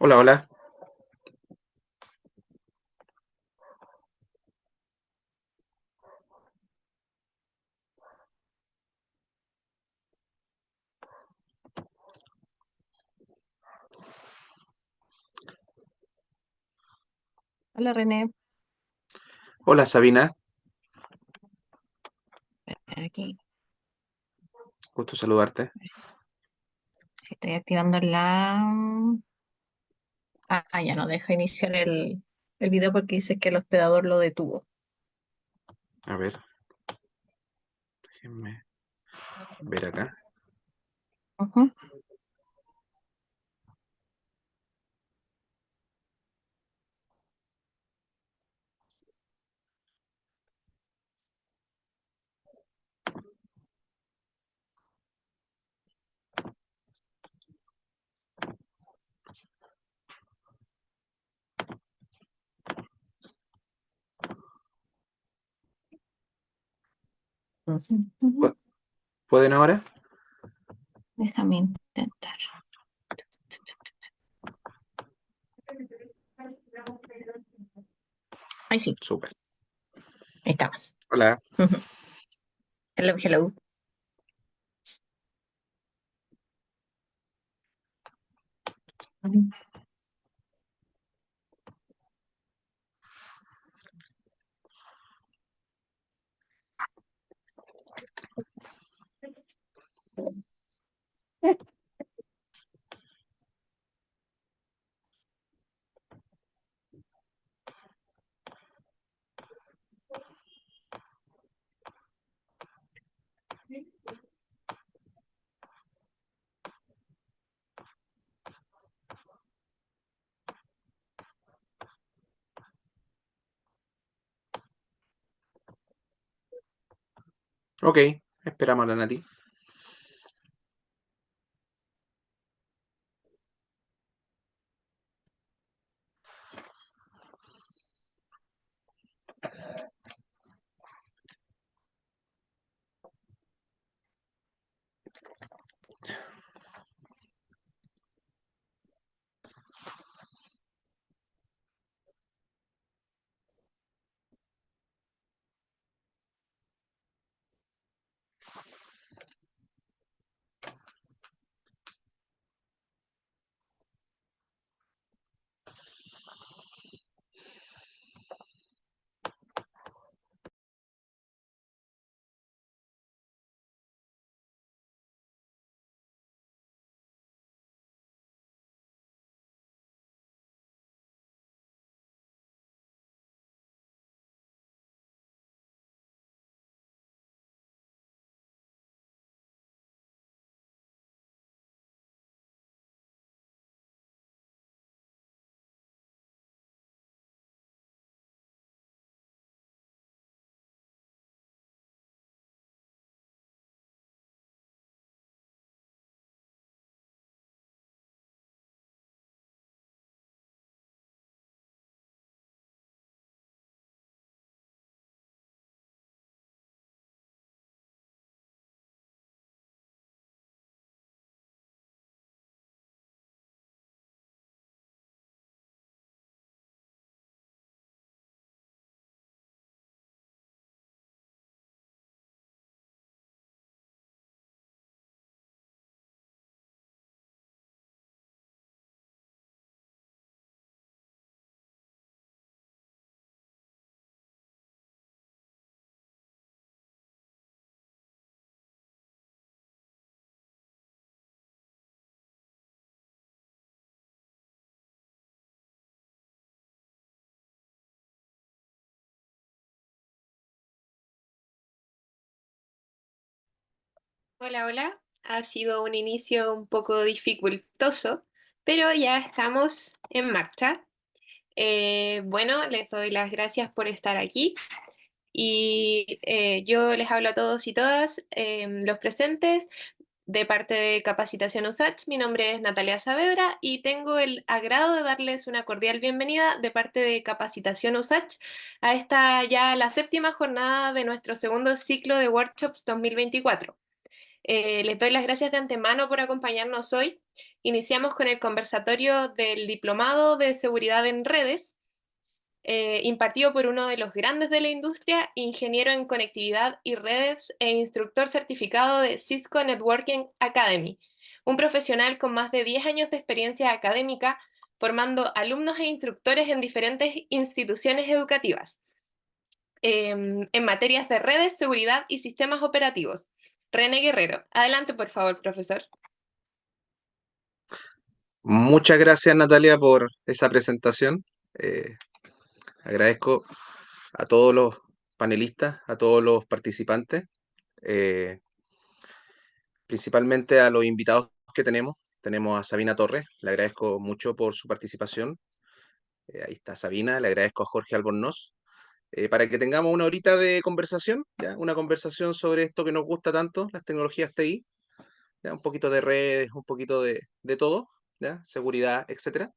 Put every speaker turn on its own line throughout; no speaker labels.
Hola, hola.
Hola René,
Hola, Sabina.
aquí.
Gusto saludarte.
A ver si estoy activando la... ya no deja iniciar el video porque dice que el hospedador lo detuvo.
A ver, déjenme ver acá.
Ujú. Ujú, ujú.
¿Pu- ¿Pueden ahora?
Déjame intentar. Ahí sí,
Súper.
ahí estamos.
Hola.
Ujú. Hello, hello.
Ok, esperamos a la Nati.
Hola, hola. Ha sido un inicio un poco dificultoso, pero ya estamos en marcha. Bueno, les doy las gracias por estar aquí y yo les hablo a todos y todas los presentes de parte de Capacitación USACH. Mi nombre es Natalia Saavedra y tengo el agrado de darles una cordial bienvenida de parte de Capacitación USACH a esta ya la séptima jornada de nuestro segundo ciclo de workshops 2024. Les doy las gracias de antemano por acompañarnos hoy. Iniciamos con el conversatorio del Diplomado de Seguridad en Redes, impartido por uno de los grandes de la industria, ingeniero en conectividad y redes e instructor certificado de Cisco Networking Academy, un profesional con más de 10 años de experiencia académica formando alumnos e instructores en diferentes instituciones educativas en materias de redes, seguridad y sistemas operativos. René Guerrero, adelante por favor, profesor.
Muchas gracias, Natalia, por esa presentación. Agradezco a todos los panelistas, a todos los participantes, eh, principalmente a los invitados que tenemos. Tenemos a Sabina Torres, le agradezco mucho por su participación. Ahí está Sabina, le agradezco a Jorge Albornoz. Para que tengamos una horita de conversación, ¿ya? Una conversación sobre esto que nos gusta tanto, las tecnologías TI, ¿ya? Un poquito de redes, un poquito de todo, ¿ya? Seguridad, etcétera.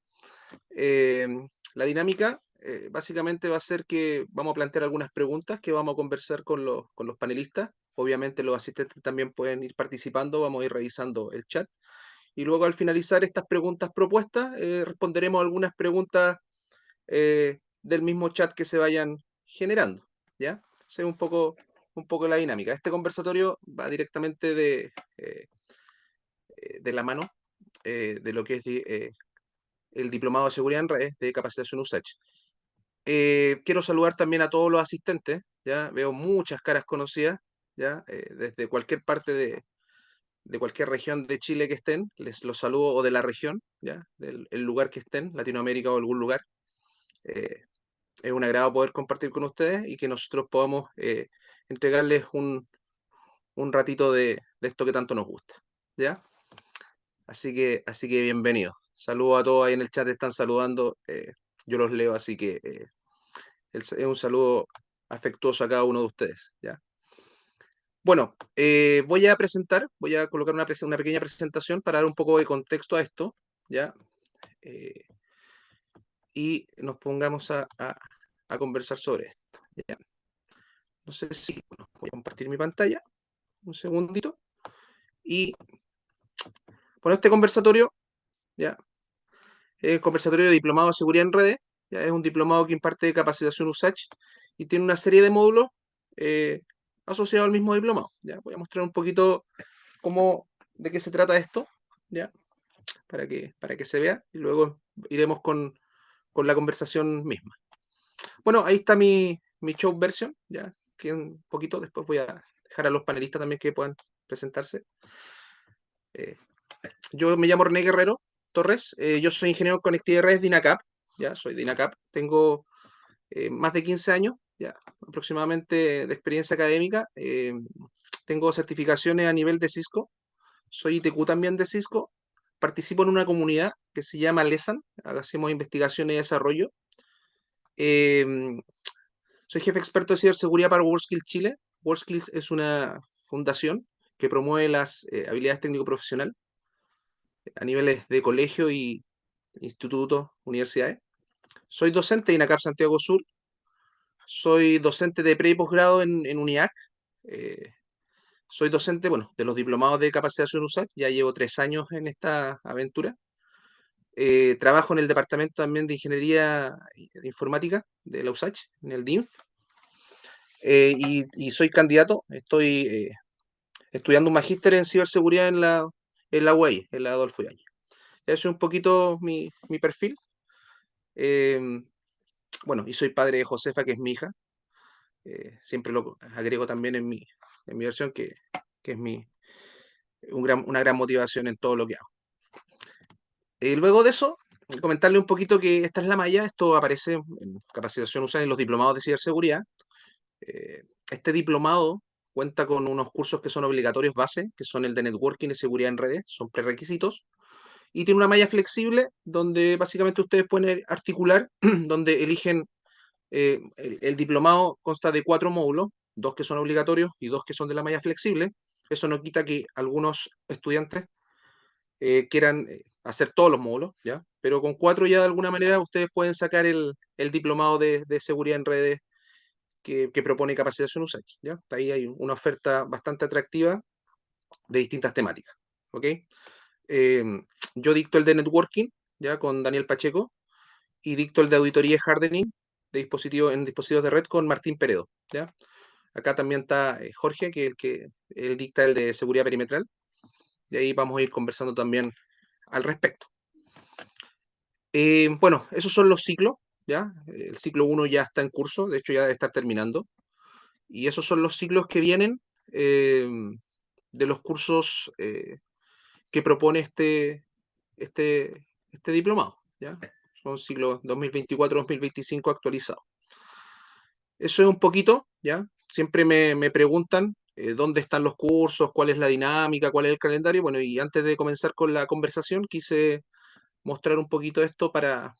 Eh, la dinámica básicamente va a ser que vamos a plantear algunas preguntas que vamos a conversar con los panelistas. Obviamente los asistentes también pueden ir participando, vamos a ir revisando el chat. Y luego al finalizar estas preguntas propuestas, responderemos algunas preguntas del mismo chat que se vayan generando, ¿ya? Esa es un poco la dinámica. Este conversatorio va directamente de la mano de lo que es el Diplomado de Seguridad en Redes de Capacitación USACH. Quiero saludar también a todos los asistentes, ¿ya? Veo muchas caras conocidas, ¿ya? Desde cualquier parte de cualquier región de Chile que estén, les los saludo, o de la región, ¿ya? Del el lugar que estén, Latinoamérica o algún lugar. Eh, es un agrado poder compartir con ustedes y que nosotros podamos entregarles un ratito de esto que tanto nos gusta, ¿ya? Así que bienvenidos. Saludos a todos ahí en el chat, están saludando, yo los leo, así que es un saludo afectuoso a cada uno de ustedes, ¿ya? Bueno, voy a colocar una pequeña presentación para dar un poco de contexto a esto, ¿ya? Eh, y nos pongamos a conversar sobre esto, ¿ya? No sé si, bueno, voy a compartir mi pantalla, un segundito, y bueno, este conversatorio, ¿ya? Es el conversatorio de Diplomado de Seguridad en Redes, ¿ya? Es un diplomado que imparte capacitación USACH y tiene una serie de módulos eh, asociados al mismo diplomado, ¿ya? Voy a mostrar un poquito de qué se trata esto, ¿ya? Para que se vea y luego iremos con la conversación misma. Bueno, ahí está mi show version, ¿ya? Que un poquito, después voy a dejar a los panelistas también que puedan presentarse. Yo me llamo René Guerrero Torres, yo soy ingeniero en conectividad de redes de INACAP, ya soy de INACAP, tengo más de 15 años, ya aproximadamente de experiencia académica, tengo certificaciones a nivel de Cisco, soy ITQ también de Cisco, participo en una comunidad que se llama LESAN, hacemos investigación y desarrollo. Soy jefe experto de ciberseguridad para WorldSkills Chile. WorldSkills es una fundación que promueve las habilidades técnico-profesional a niveles de colegio y institutos, universidades. Soy docente de INACAP Santiago Sur. Soy docente de pre y posgrado en UNIAC. Eh, soy docente, bueno, de los diplomados de capacitación USAC. Ya llevo 3 años en esta aventura. Trabajo en el departamento también de Ingeniería Informática de la USACH, en el DINF. Y soy candidato, estoy estudiando un magíster en ciberseguridad en la UAI, en la Adolfo Ibáñez. Ese es un poquito mi perfil. Bueno, y soy padre de Josefa, que es mi hija. Siempre lo agrego también en mi versión, que es una gran motivación en todo lo que hago. Luego de eso, comentarle un poquito que esta es la malla, esto aparece en capacitación usada en los diplomados de ciberseguridad. Este diplomado cuenta con unos cursos que son obligatorios base, que son el de networking y seguridad en redes, son prerequisitos, y tiene una malla flexible donde básicamente ustedes pueden articular, donde eligen, el diplomado consta de 4 módulos, 2 que son obligatorios y 2 que son de la malla flexible. Eso no quita que algunos estudiantes quieran hacer todos los módulos, ¿ya? Pero con 4 ya de alguna manera ustedes pueden sacar el diplomado de seguridad en redes que propone Capacitación USACH, ¿ya? Ahí hay una oferta bastante atractiva de distintas temáticas. ¿Ok? Yo dicto el de networking, ya con Daniel Pacheco, y dicto el de auditoría y hardening en dispositivos de red con Martín Peredo. ¿Ya? Acá también está Jorge, que es el que él dicta el de seguridad perimetral, y ahí vamos a ir conversando también al respecto. Bueno, esos son los ciclos, ¿ya? El ciclo 1 ya está en curso, de hecho ya debe estar terminando, y esos son los ciclos que vienen eh, de los cursos que propone este diplomado, ¿ya? Son ciclos 2024-2025 actualizados. Eso es un poquito, ¿ya? Siempre me preguntan dónde están los cursos, cuál es la dinámica, cuál es el calendario. Bueno, y antes de comenzar con la conversación, quise mostrar un poquito esto para...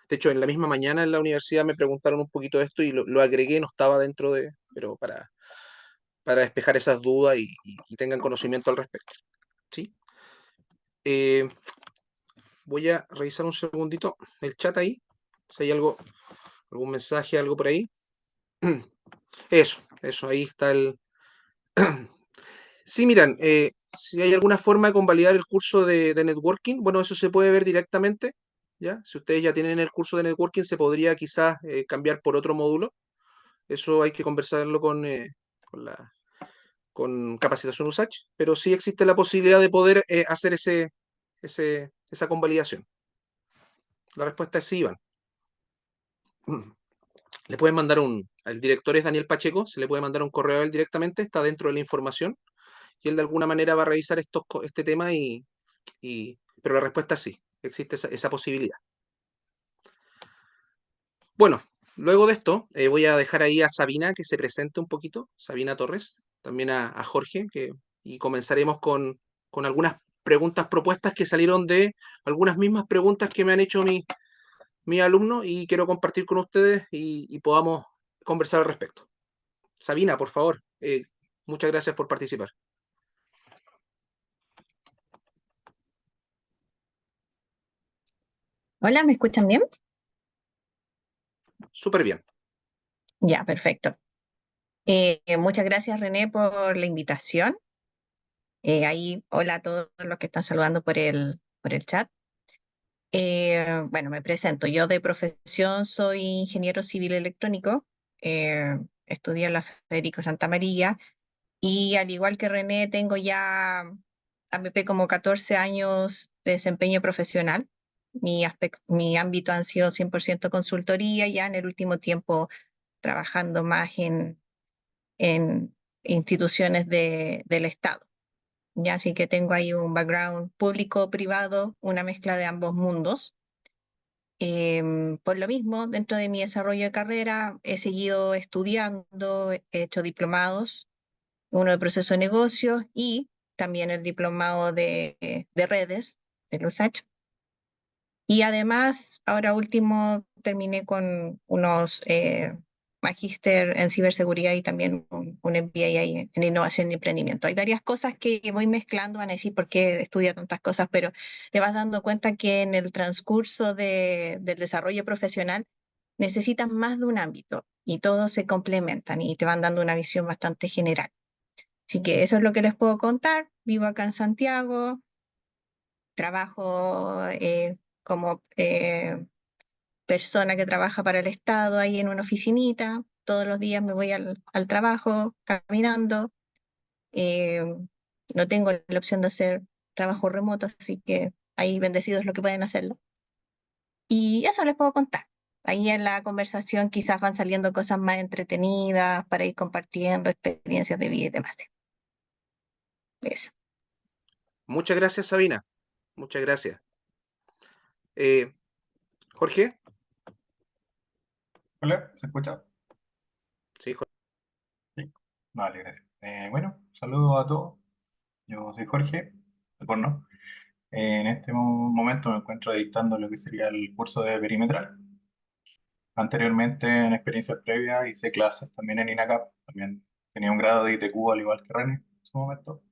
De hecho, en la misma mañana en la universidad me preguntaron un poquito de esto y lo agregué, no estaba dentro de... pero para despejar esas dudas y tengan conocimiento al respecto. ¿Sí? Eh, Voy a revisar un segundito el chat ahí, si hay algo, algún mensaje, algo por ahí. Eso, ahí está el... Sí, miran, si hay alguna forma de convalidar el curso de networking, bueno, eso se puede ver directamente, ¿ya? Si ustedes ya tienen el curso de networking, se podría quizás cambiar por otro módulo. Eso hay que conversarlo con la con capacitación USACH, pero sí existe la posibilidad de poder hacer esa convalidación. La respuesta es sí, Iván. Le pueden mandar el director es Daniel Pacheco, se le puede mandar un correo a él directamente, está dentro de la información, y él de alguna manera va a revisar este tema pero la respuesta es sí, existe esa posibilidad. Bueno, luego de esto voy a dejar ahí a Sabina que se presente un poquito, Sabina Torres, también a Jorge, y comenzaremos con algunas preguntas propuestas que salieron de algunas mismas preguntas que me han hecho mis alumnos y quiero compartir con ustedes y podamos conversar al respecto. Sabina, por favor, muchas gracias por participar.
Hola, ¿me escuchan bien?
Súper bien.
Ya, perfecto. Muchas gracias, René, por la invitación. Ahí, hola a todos los que están saludando por el chat. Bueno, me presento. Yo de profesión soy ingeniero civil electrónico. Estudié en la Federico Santa María y al igual que René, tengo ya APP como 14 años de desempeño profesional. Mi ámbito han sido 100% consultoría, ya en el último tiempo trabajando más en instituciones del Estado. Ya así que tengo ahí un background público-privado, una mezcla de ambos mundos. Por lo mismo, dentro de mi desarrollo de carrera, he seguido estudiando, he hecho diplomados, uno de proceso de negocios y también el diplomado de redes de USACH. Y además, ahora último, terminé con unos magíster en ciberseguridad y también un MBA ahí en innovación y emprendimiento. Hay varias cosas que voy mezclando, van a decir por qué estudia tantas cosas, pero te vas dando cuenta que en el transcurso del desarrollo profesional necesitas más de un ámbito y todos se complementan y te van dando una visión bastante general. Así que eso es lo que les puedo contar. Vivo acá en Santiago, trabajo como persona que trabaja para el Estado ahí en una oficinita. Todos los días me voy al trabajo caminando. Eh, no tengo la opción de hacer trabajo remoto, así que ahí bendecidos los que pueden hacerlo. Y eso les puedo contar. Ahí en la conversación quizás van saliendo cosas más entretenidas para ir compartiendo experiencias de vida y demás. Eso.
Muchas gracias, Sabina. Muchas gracias. Eh, Jorge.
Hola, ¿se escucha?
Sí, Jorge.
Sí. Vale, gracias. Bueno, saludos a todos. Yo soy Jorge, de Porno. En este momento me encuentro dictando lo que sería el curso de perimetral. Anteriormente, en experiencias previas, hice clases también en INACAP. También tenía un grado de ITQ al igual que René en su momento.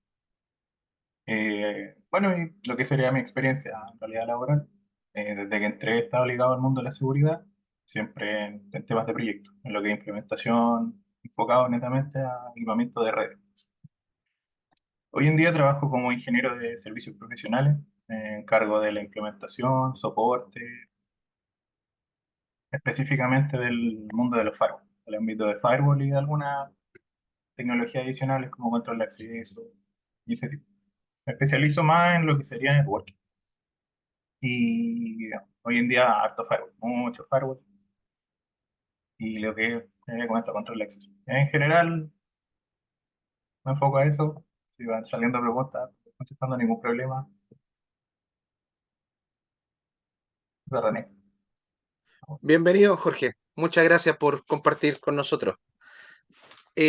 Bueno, y lo que sería mi experiencia en realidad laboral, desde que entré estaba ligado al mundo de la seguridad, siempre en temas de proyectos, en lo que es implementación, enfocado netamente a equipamiento de red. Hoy en día trabajo como ingeniero de servicios profesionales, en cargo de la implementación, soporte, específicamente del mundo de los firewalls, el ámbito de firewall y de algunas tecnologías adicionales como control de acceso y ese tipo. Me especializo más en lo que sería networking. Y hoy en día harto firewall, mucho firewall y lo que con esto control de acceso. En general me enfoco a eso, si van saliendo preguntas, no contestando ningún problema. De René.
Bienvenido, Jorge. Muchas gracias por compartir con nosotros.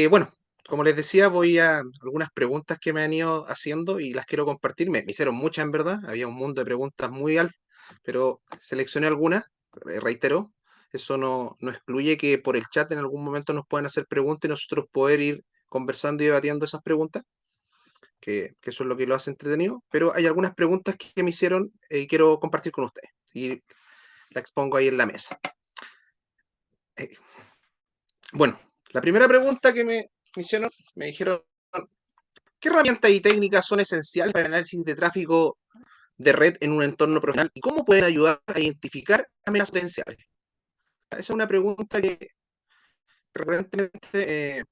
Bueno, como les decía, voy a algunas preguntas que me han ido haciendo y las quiero compartir. Me hicieron muchas en verdad, había un mundo de preguntas muy alto, pero seleccioné algunas, reitero, eso no excluye que por el chat en algún momento nos puedan hacer preguntas y nosotros poder ir conversando y debatiendo esas preguntas, que eso es lo que lo hace entretenido, pero hay algunas preguntas que me hicieron y quiero compartir con ustedes y la expongo ahí en la mesa. Eh, bueno, la primera pregunta que me hicieron, me dijeron, ¿qué herramientas y técnicas son esenciales para el análisis de tráfico de red en un entorno profesional y cómo pueden ayudar a identificar amenazas potenciales? Esa es una pregunta que recurrentemente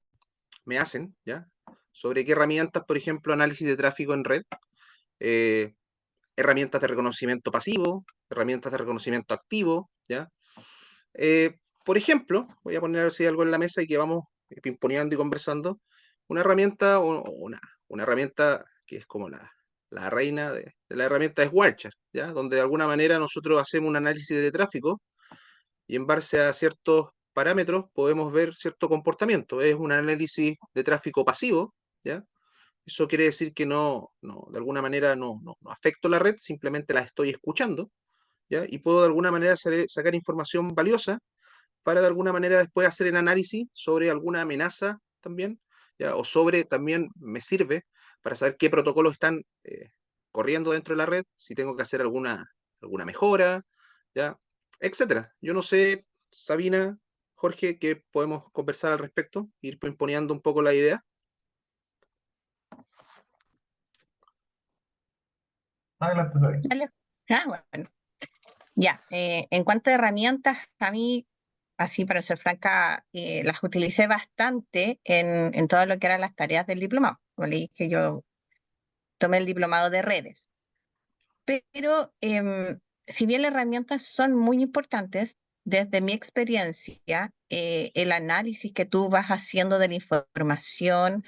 me hacen, ¿ya? Sobre qué herramientas, por ejemplo, análisis de tráfico en red, eh, herramientas de reconocimiento pasivo, herramientas de reconocimiento activo, ¿ya? Por ejemplo, voy a poner así algo en la mesa y que vamos pimponeando y conversando. Una herramienta, una herramienta que es como la reina de la herramienta es Warchar, ¿ya? Donde de alguna manera nosotros hacemos un análisis de tráfico y en base a ciertos parámetros podemos ver cierto comportamiento. Es un análisis de tráfico pasivo, ¿ya? Eso quiere decir que de alguna manera no afecto la red, simplemente la estoy escuchando, ¿ya? Y puedo de alguna manera sacar información valiosa para de alguna manera después hacer el análisis sobre alguna amenaza también, ¿ya? O sobre también me sirve para saber qué protocolos están corriendo dentro de la red, si tengo que hacer alguna mejora, ¿ya? Etcétera. Yo no sé, Sabina, Jorge, qué podemos conversar al respecto, ir imponiendo un poco la idea.
Adelante, Fabi.
Dale. Bueno. Ya, en cuanto a herramientas, a mí, así para ser franca, las utilicé bastante en todo lo que eran las tareas del diplomado. Como le dije, yo tomé el diplomado de redes. Pero si bien las herramientas son muy importantes, desde mi experiencia, el análisis que tú vas haciendo de la información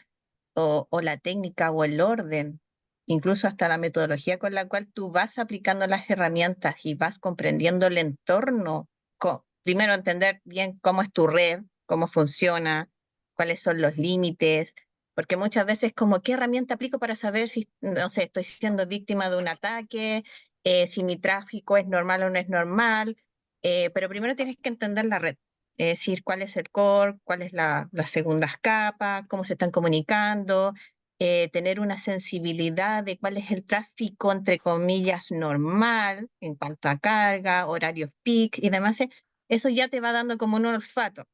o la técnica o el orden, incluso hasta la metodología con la cual tú vas aplicando las herramientas y vas comprendiendo el entorno, primero entender bien cómo es tu red, cómo funciona, cuáles son los límites, porque muchas veces como qué herramienta aplico para saber si, no sé, estoy siendo víctima de un ataque, si mi tráfico es normal o no es normal, pero primero tienes que entender la red. Es decir, cuál es el core, cuáles las segundas capas, cómo se están comunicando, tener una sensibilidad de cuál es el tráfico, entre comillas, normal en cuanto a carga, horarios peak y demás. Eso ya te va dando como un olfato.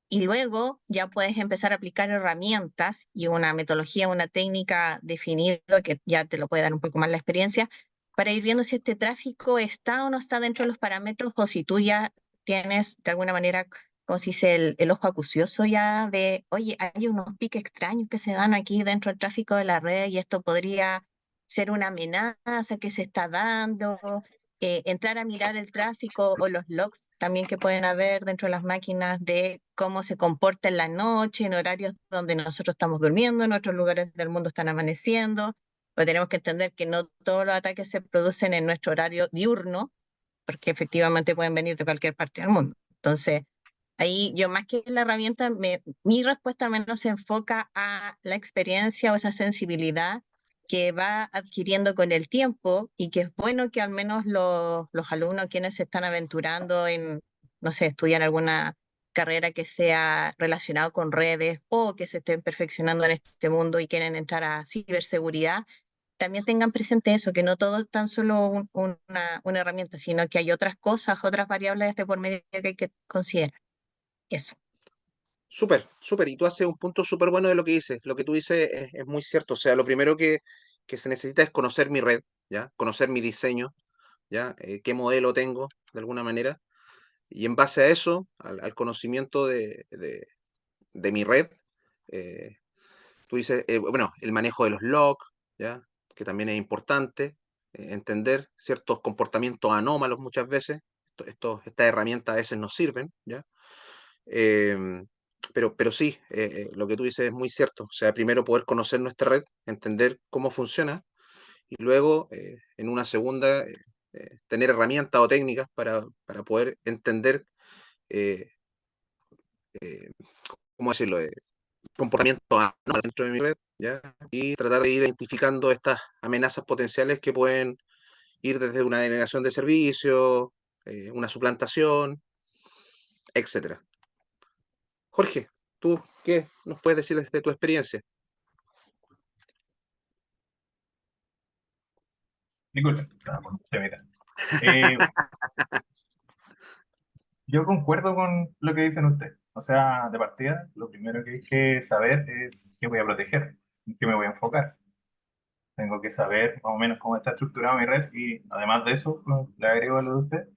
Y luego ya puedes empezar a aplicar herramientas y una metodología, una técnica definida que ya te lo puede dar un poco más la experiencia para ir viendo si este tráfico está o no está dentro de los parámetros o si tú ya tienes de alguna manera, como se dice, el ojo acucioso ya de, oye, hay unos piques extraños que se dan aquí dentro del tráfico de la red y esto podría ser una amenaza que se está dando, entrar a mirar el tráfico o los logs también que pueden haber dentro de las máquinas de cómo se comporta en la noche, en horarios donde nosotros estamos durmiendo, en otros lugares del mundo están amaneciendo. Pues tenemos que entender que no todos los ataques se producen en nuestro horario diurno, porque efectivamente pueden venir de cualquier parte del mundo. Entonces, ahí yo más que la herramienta, mi respuesta al menos se enfoca a la experiencia o esa sensibilidad que va adquiriendo con el tiempo y que es bueno que al menos los alumnos quienes se están aventurando en, no sé, estudiar alguna carrera que sea relacionado con redes o que se estén perfeccionando en este mundo y quieren entrar a ciberseguridad, también tengan presente eso, que no todo es tan solo una herramienta, sino que hay otras cosas, otras variables de por medio que hay que considerar. Eso.
Súper, súper. Y tú haces un punto súper bueno de lo que dices. Lo que tú dices es muy cierto. O sea, lo primero que se necesita es conocer mi red, ¿ya? Conocer mi diseño, ¿ya? Qué modelo tengo, de alguna manera. Y en base a eso, al conocimiento de mi red, eh, tú dices, bueno, el manejo de los logs, ¿ya? Que también es importante, entender ciertos comportamientos anómalos muchas veces. Estas herramientas a veces nos sirven, ¿ya? Em, pero sí, lo que tú dices es muy cierto. O sea, primero poder conocer nuestra red, entender cómo funciona y luego, en una segunda, tener herramientas o técnicas para poder entender, eh, eh, ¿cómo decirlo? Comportamientos anómalos dentro de mi red, ¿ya? Y tratar de ir identificando estas amenazas potenciales que pueden ir desde una denegación de servicio, una suplantación, etcétera. Jorge, ¿tú qué nos puedes decir desde tu experiencia?
Disculpe, estaba por un temita. Eh, yo concuerdo con lo que dicen ustedes. O sea, de partida, lo primero que hay que saber es qué voy a proteger, en qué me voy a enfocar. Tengo que saber más o menos cómo está estructurada mi red y además de eso, le agrego lo de usted,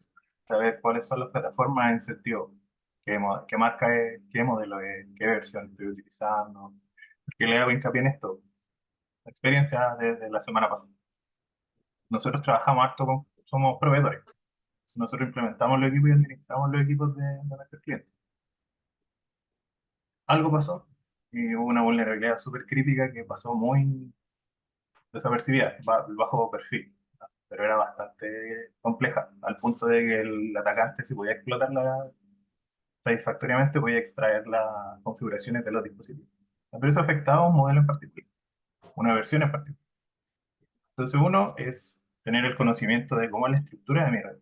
saber cuáles son las plataformas en sentido, qué marca es, qué modelo es, qué versión estoy utilizando. ¿Por qué le hago hincapié en esto? Experiencia desde la semana pasada. Nosotros trabajamos harto somos proveedores. Nosotros implementamos los equipos y administramos los equipos de nuestros clientes. Algo pasó y hubo una vulnerabilidad súper crítica que pasó muy desapercibida, bajo perfil, ¿no? Pero era bastante compleja, al punto de que el atacante, si podía explotarla satisfactoriamente, podía extraer las configuraciones de los dispositivos. Pero eso afectaba a un modelo en particular, una versión en particular. Entonces, uno es tener el conocimiento de cómo es la estructura de mi red,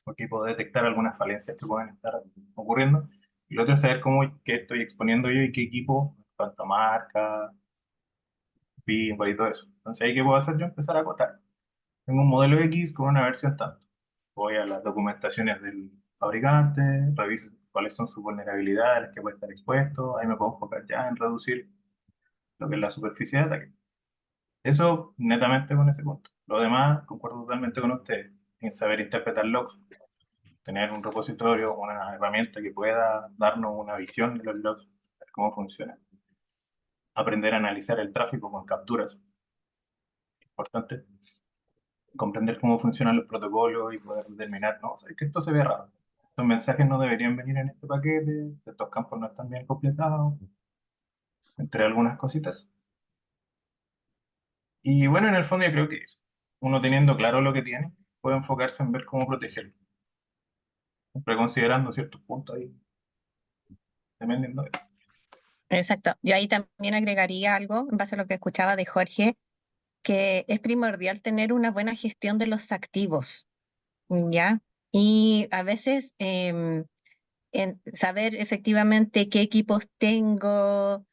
porque puedo detectar algunas falencias que pueden estar ocurriendo. Y lo otro es saber qué estoy exponiendo yo y qué equipo, cuánta marca, firmware y todo eso. Entonces, ahí qué puedo hacer yo, empezar a acotar. Tengo un modelo X con una versión tanto. Voy a las documentaciones del fabricante, reviso cuáles son sus vulnerabilidades, a las que puede estar expuesto. Ahí me puedo enfocar ya en reducir lo que es la superficie de ataque. Eso netamente con ese punto. Lo demás, concuerdo totalmente con usted, en saber interpretar logs, tener un repositorio, una herramienta que pueda darnos una visión de los logs, ver cómo funciona. Aprender a analizar el tráfico con capturas, importante. Comprender cómo funcionan los protocolos y poder determinar, no, o sea, es que esto se ve raro. Estos mensajes no deberían venir en este paquete, estos campos no están bien completados, entre algunas cositas. Y bueno, en el fondo yo creo que eso. Uno teniendo claro lo que tiene, puede enfocarse en ver cómo protegerlo, siempre considerando ciertos puntos ahí, dependiendo de...
Exacto. Yo ahí también agregaría algo en base a lo que escuchaba de Jorge, que es primordial tener una buena gestión de los activos, ¿ya? Y a veces en saber efectivamente qué equipos tengo,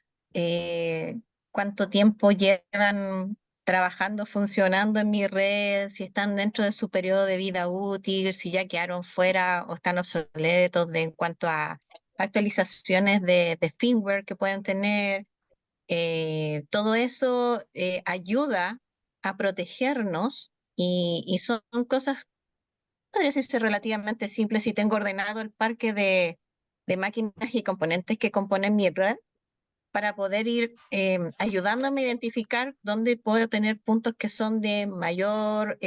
cuánto tiempo llevan trabajando, funcionando en mi red, si están dentro de su periodo de vida útil, si ya quedaron fuera o están obsoletos en cuanto a actualizaciones de firmware que pueden tener. Todo eso ayuda a protegernos y son cosas, podría decirse relativamente simples si tengo ordenado el parque de máquinas y componentes que componen mi red para poder ir ayudándome a identificar dónde puedo tener puntos que son de mayor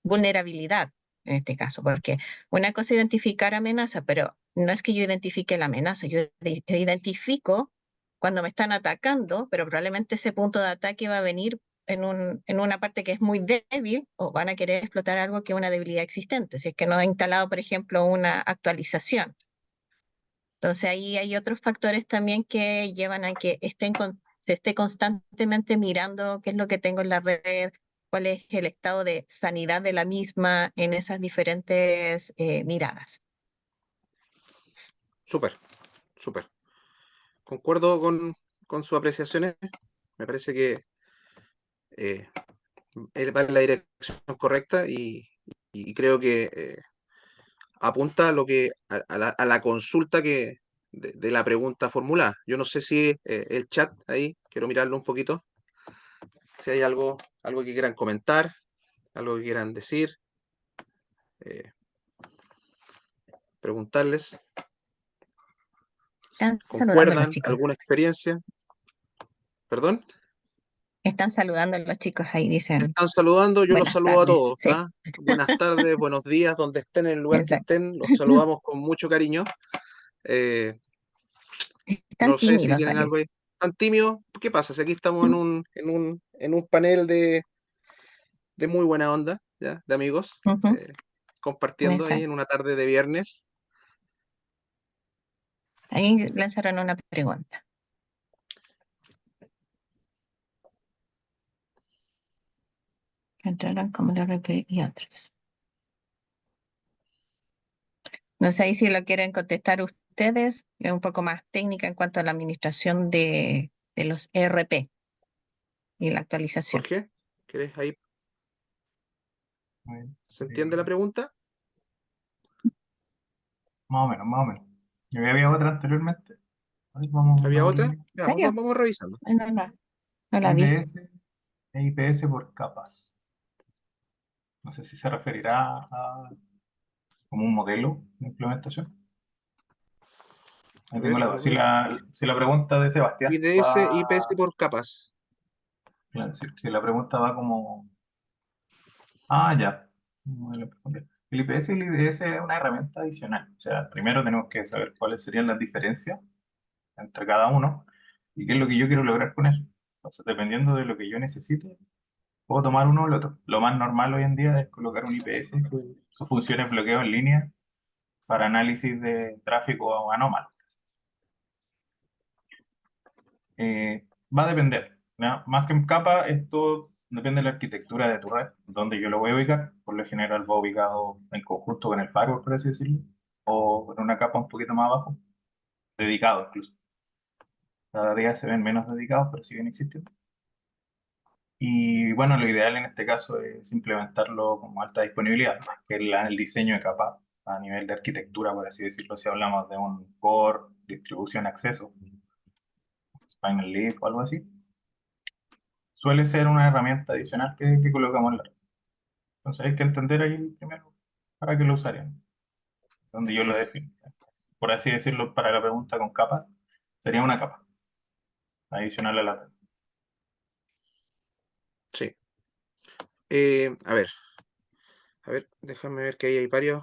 vulnerabilidad en este caso, porque una cosa es identificar amenaza, pero no es que yo identifique la amenaza, yo identifico cuando me están atacando, pero probablemente ese punto de ataque va a venir en una parte que es muy débil o van a querer explotar algo que es una debilidad existente, si es que no he instalado, por ejemplo, una actualización. Entonces ahí hay otros factores también que llevan a que se esté constantemente mirando qué es lo que tengo en la red, cuál es el estado de sanidad de la misma en esas diferentes miradas.
Súper, súper. Concuerdo con sus apreciaciones. Me parece que eh, él va en la dirección correcta y creo que apunta a lo a la consulta de la pregunta formulada. Yo no sé si el chat ahí, quiero mirarlo un poquito, si hay algo que quieran comentar, algo que quieran decir, eh, preguntarles,
Están saludando a los
¿concuerdan
chicos.
alguna experiencia? ¿Perdón?
Están saludando a los chicos ahí, dicen
Están saludando, yo los
buenas
saludo a
tardes.
todos,
Sí,
¿ah? Buenas tardes, buenos días, donde estén, en el lugar que
exacto.
estén, los saludamos con mucho cariño. Eh, no
Están
sé si
tímidos,
tienen algo
parece.
ahí. ¿Tan tímidos? ¿Qué pasa? Si aquí estamos
Mm,
en un panel de muy buena onda, ¿ya? De amigos,
ujú,
compartiendo ahí en
exacto.
una tarde de viernes.
Ahí lanzaron una pregunta. Entraron como el RP y otros. No sé si lo quieren contestar ustedes, es un poco más técnica en cuanto a la administración de los ERP y la actualización.
Jorge, ¿querés ahí?
Muy bien.
¿Se entiende la pregunta?
Más o menos, más o menos. Yo había otra anteriormente. A ver, vamos
¿Había
a
otra?
hablar.
¿En
Veamos,
serio?
vamos revisando.
Ay, no la vi.
IPS e IPS por capas. No sé si se referirá a como un modelo de implementación.
A
Ahí tengo
ver,
la duda.
vamos a ver.
Si la pregunta de Sebastián
IDS, IPS
va,
por capas.
claro, si la pregunta va como, ah, ya. Modelo en profundidad. El IPS y el IDS es una herramienta adicional. O sea, primero tenemos que saber cuáles serían las diferencias entre cada uno y qué es lo que yo quiero lograr con eso. Entonces, dependiendo de lo que yo necesite, puedo tomar uno o el otro. Lo más normal hoy en día es colocar un IPS, que su función es bloqueo en línea para análisis de tráfico anómalo. Va a depender, ¿ya? Más que en capa, esto depende de la arquitectura de tu red, donde yo lo voy a ubicar. Por lo general va ubicado en conjunto con el firewall, por así decirlo, o en una capa un poquito más abajo, dedicado incluso. Cada día se ven menos dedicados, pero siguen existiendo. Y bueno, lo ideal en este caso es implementarlo como alta disponibilidad, más que el diseño de capa a nivel de arquitectura, por así decirlo, si hablamos de un core, distribución, acceso, spinal leaf o algo así, suele ser una herramienta adicional que colocamos en la red. Entonces hay que entender ahí primero para qué lo usarían, donde yo lo defino. Por así decirlo, para la pregunta con capas, sería una capa adicional a la red.
Sí. A ver, déjame ver que ahí hay varias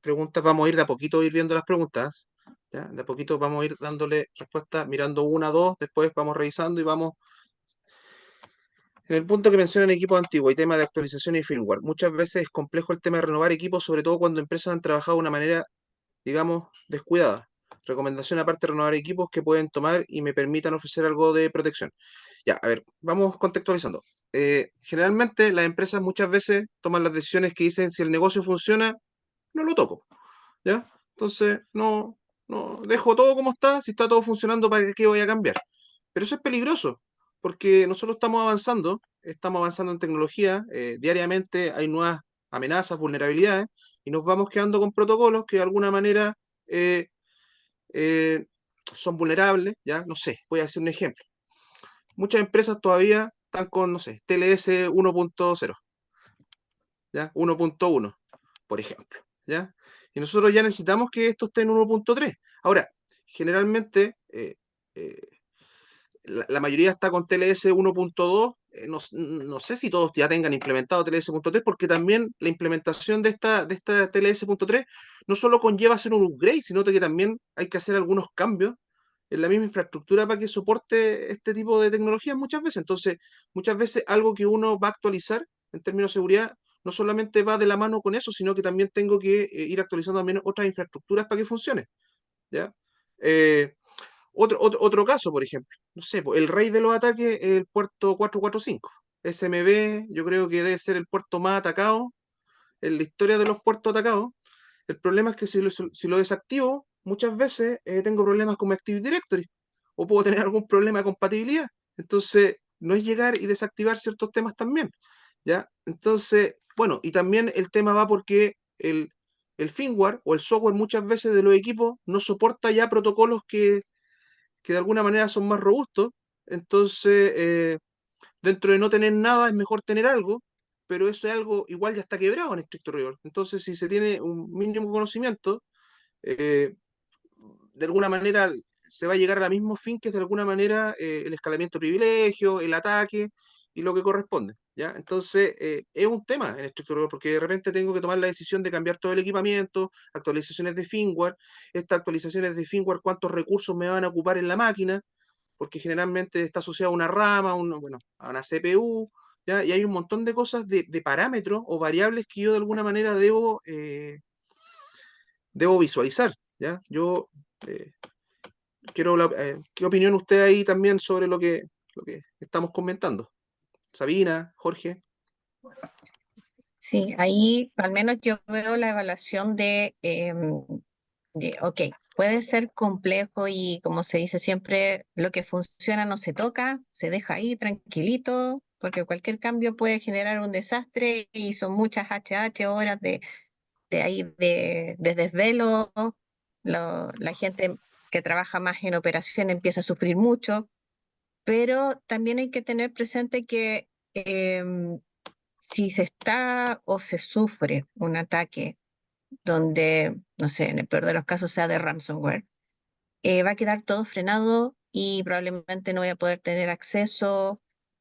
preguntas. Vamos a ir de a poquito ir viendo las preguntas. ¿Ya? De a poquito vamos a ir dándole respuesta, mirando una, dos, después vamos revisando y vamos. En el punto que mencionan equipos antiguos y tema de actualización y firmware, muchas veces es complejo el tema de renovar equipos, sobre todo cuando empresas han trabajado de una manera, digamos, descuidada. Recomendación aparte, renovar equipos que pueden tomar y me permitan ofrecer algo de protección. Ya, a ver, vamos contextualizando. Generalmente las empresas muchas veces toman las decisiones que dicen si el negocio funciona, no lo toco, ¿ya? Entonces, no, dejo todo como está, si está todo funcionando, ¿para qué voy a cambiar? Pero eso es peligroso, porque nosotros estamos avanzando en tecnología, diariamente hay nuevas amenazas, vulnerabilidades, y nos vamos quedando con protocolos que de alguna manera eh, eh, son vulnerables, ¿ya? No sé, voy a hacer un ejemplo. Muchas empresas todavía están con, no sé, TLS 1.0, ¿ya? 1.1, por ejemplo, ¿ya? Y nosotros ya necesitamos que esto esté en 1.3. Ahora, generalmente, eh, la mayoría está con TLS 1.2. No sé si todos ya tengan implementado TLS.3, porque también la implementación de esta TLS.3 no solo conlleva hacer un upgrade, sino que también hay que hacer algunos cambios en la misma infraestructura para que soporte este tipo de tecnologías muchas veces. Entonces, muchas veces algo que uno va a actualizar en términos de seguridad no solamente va de la mano con eso, sino que también tengo que ir actualizando también otras infraestructuras para que funcione, ¿ya? Eh, otro caso, por ejemplo, no sé, el rey de los ataques es el puerto 445. SMB, yo creo que debe ser el puerto más atacado en la historia de los puertos atacados. El problema es que si lo desactivo, muchas veces tengo problemas con mi Active Directory o puedo tener algún problema de compatibilidad. Entonces, no es llegar y desactivar ciertos temas también, ¿ya? Entonces, bueno, y también el tema va porque el firmware o el software muchas veces de los equipos no soporta ya protocolos que de alguna manera son más robustos. Entonces, dentro de no tener nada es mejor tener algo, pero eso es algo igual ya está quebrado en estricto rigor. Entonces, si se tiene un mínimo conocimiento, eh, de alguna manera se va a llegar a la mismo fin que es de alguna manera el escalamiento de privilegio, el ataque y lo que corresponde. ¿Ya? Entonces, es un tema en estricto rigor, porque de repente tengo que tomar la decisión de cambiar todo el equipamiento, actualizaciones de firmware, estas actualizaciones de firmware, cuántos recursos me van a ocupar en la máquina, porque generalmente está asociado a una rama, bueno, a una CPU, ¿ya? Y hay un montón de cosas de parámetros o variables que yo de alguna manera debo visualizar, ¿ya? Yo quiero ¿qué opinión usted ahí también sobre lo que estamos comentando? Sabina, Jorge.
Sí, ahí al menos yo veo la evaluación ok, puede ser complejo y como se dice siempre, lo que funciona no se toca, se deja ahí tranquilito, porque cualquier cambio puede generar un desastre y son muchas horas de desvelo. La gente que trabaja más en operación empieza a sufrir mucho, pero también hay que tener presente que si se está o se sufre un ataque donde, no sé, en el peor de los casos sea de ransomware, va a quedar todo frenado y probablemente no voy a poder tener acceso.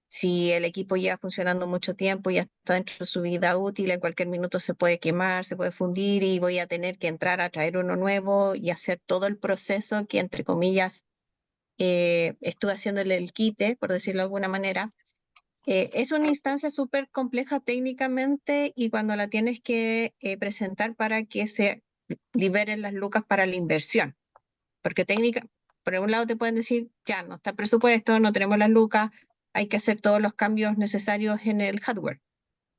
Si el equipo lleva funcionando mucho tiempo, ya está dentro de su vida útil, en cualquier minuto se puede quemar, se puede fundir y voy a tener que entrar a traer uno nuevo y hacer todo el proceso que, entre comillas, estuve haciéndole el quite, por decirlo de alguna manera. Es una instancia súper compleja técnicamente y cuando la tienes que presentar para que se liberen las lucas para la inversión, porque técnica, por un lado te pueden decir, ya no está el presupuesto, no tenemos las lucas, hay que hacer todos los cambios necesarios en el hardware,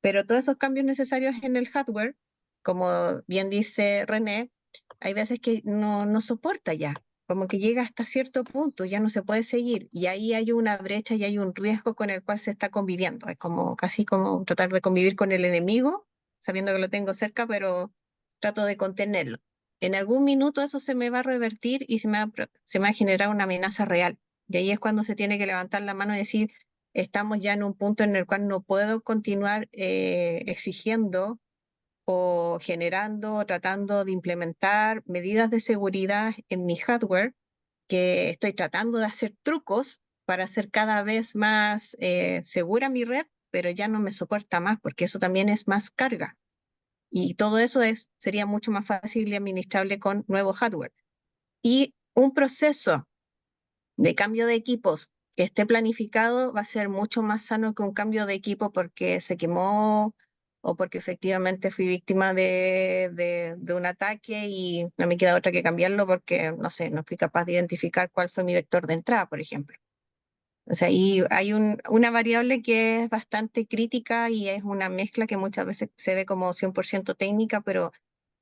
pero todos esos cambios necesarios en el hardware, como bien dice René, hay veces que no soporta ya, como que llega hasta cierto punto, ya no se puede seguir, y ahí hay una brecha y hay un riesgo con el cual se está conviviendo. Es como casi como tratar de convivir con el enemigo, sabiendo que lo tengo cerca, pero trato de contenerlo. En algún minuto eso se me va a revertir y se me va a generar una amenaza real. Y ahí es cuando se tiene que levantar la mano y decir, estamos ya en un punto en el cual no puedo continuar exigiendo o generando o tratando de implementar medidas de seguridad en mi hardware, que estoy tratando de hacer trucos para hacer cada vez más segura mi red, pero ya no me soporta más porque eso también es más carga. Y todo eso sería mucho más fácil y administrable con nuevo hardware. Y un proceso de cambio de equipos que esté planificado va a ser mucho más sano que un cambio de equipo porque se quemó o porque efectivamente fui víctima de un ataque y no me queda otra que cambiarlo porque, no sé, no fui capaz de identificar cuál fue mi vector de entrada, por ejemplo. O sea, ahí hay una variable que es bastante crítica y es una mezcla que muchas veces se ve como 100% técnica, pero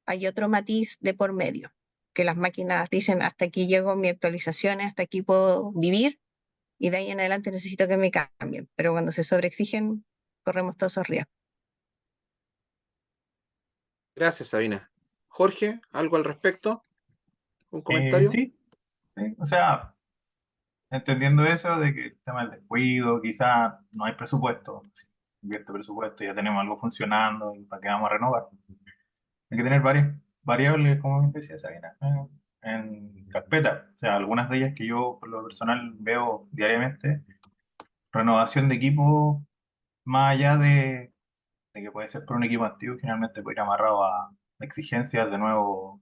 hay otro matiz de por medio, que las máquinas dicen hasta aquí llego mi actualización, hasta aquí puedo vivir y de ahí en adelante necesito que me cambien. Pero cuando se sobreexigen, corremos todos esos riesgos.
Gracias, Sabina. Jorge, ¿algo al respecto? ¿Un comentario?
Sí, sí, o sea, entendiendo eso de que el tema del descuido, quizá no hay presupuesto, si invierte presupuesto, ya tenemos algo funcionando y para qué vamos a renovar. Hay que tener varias variables, como bien decía Sabina, en carpeta. O sea, algunas de ellas que yo por lo personal veo diariamente, renovación de equipo, más allá de que puede ser por un equipo activo, generalmente puede ir amarrado a exigencias de nuevo,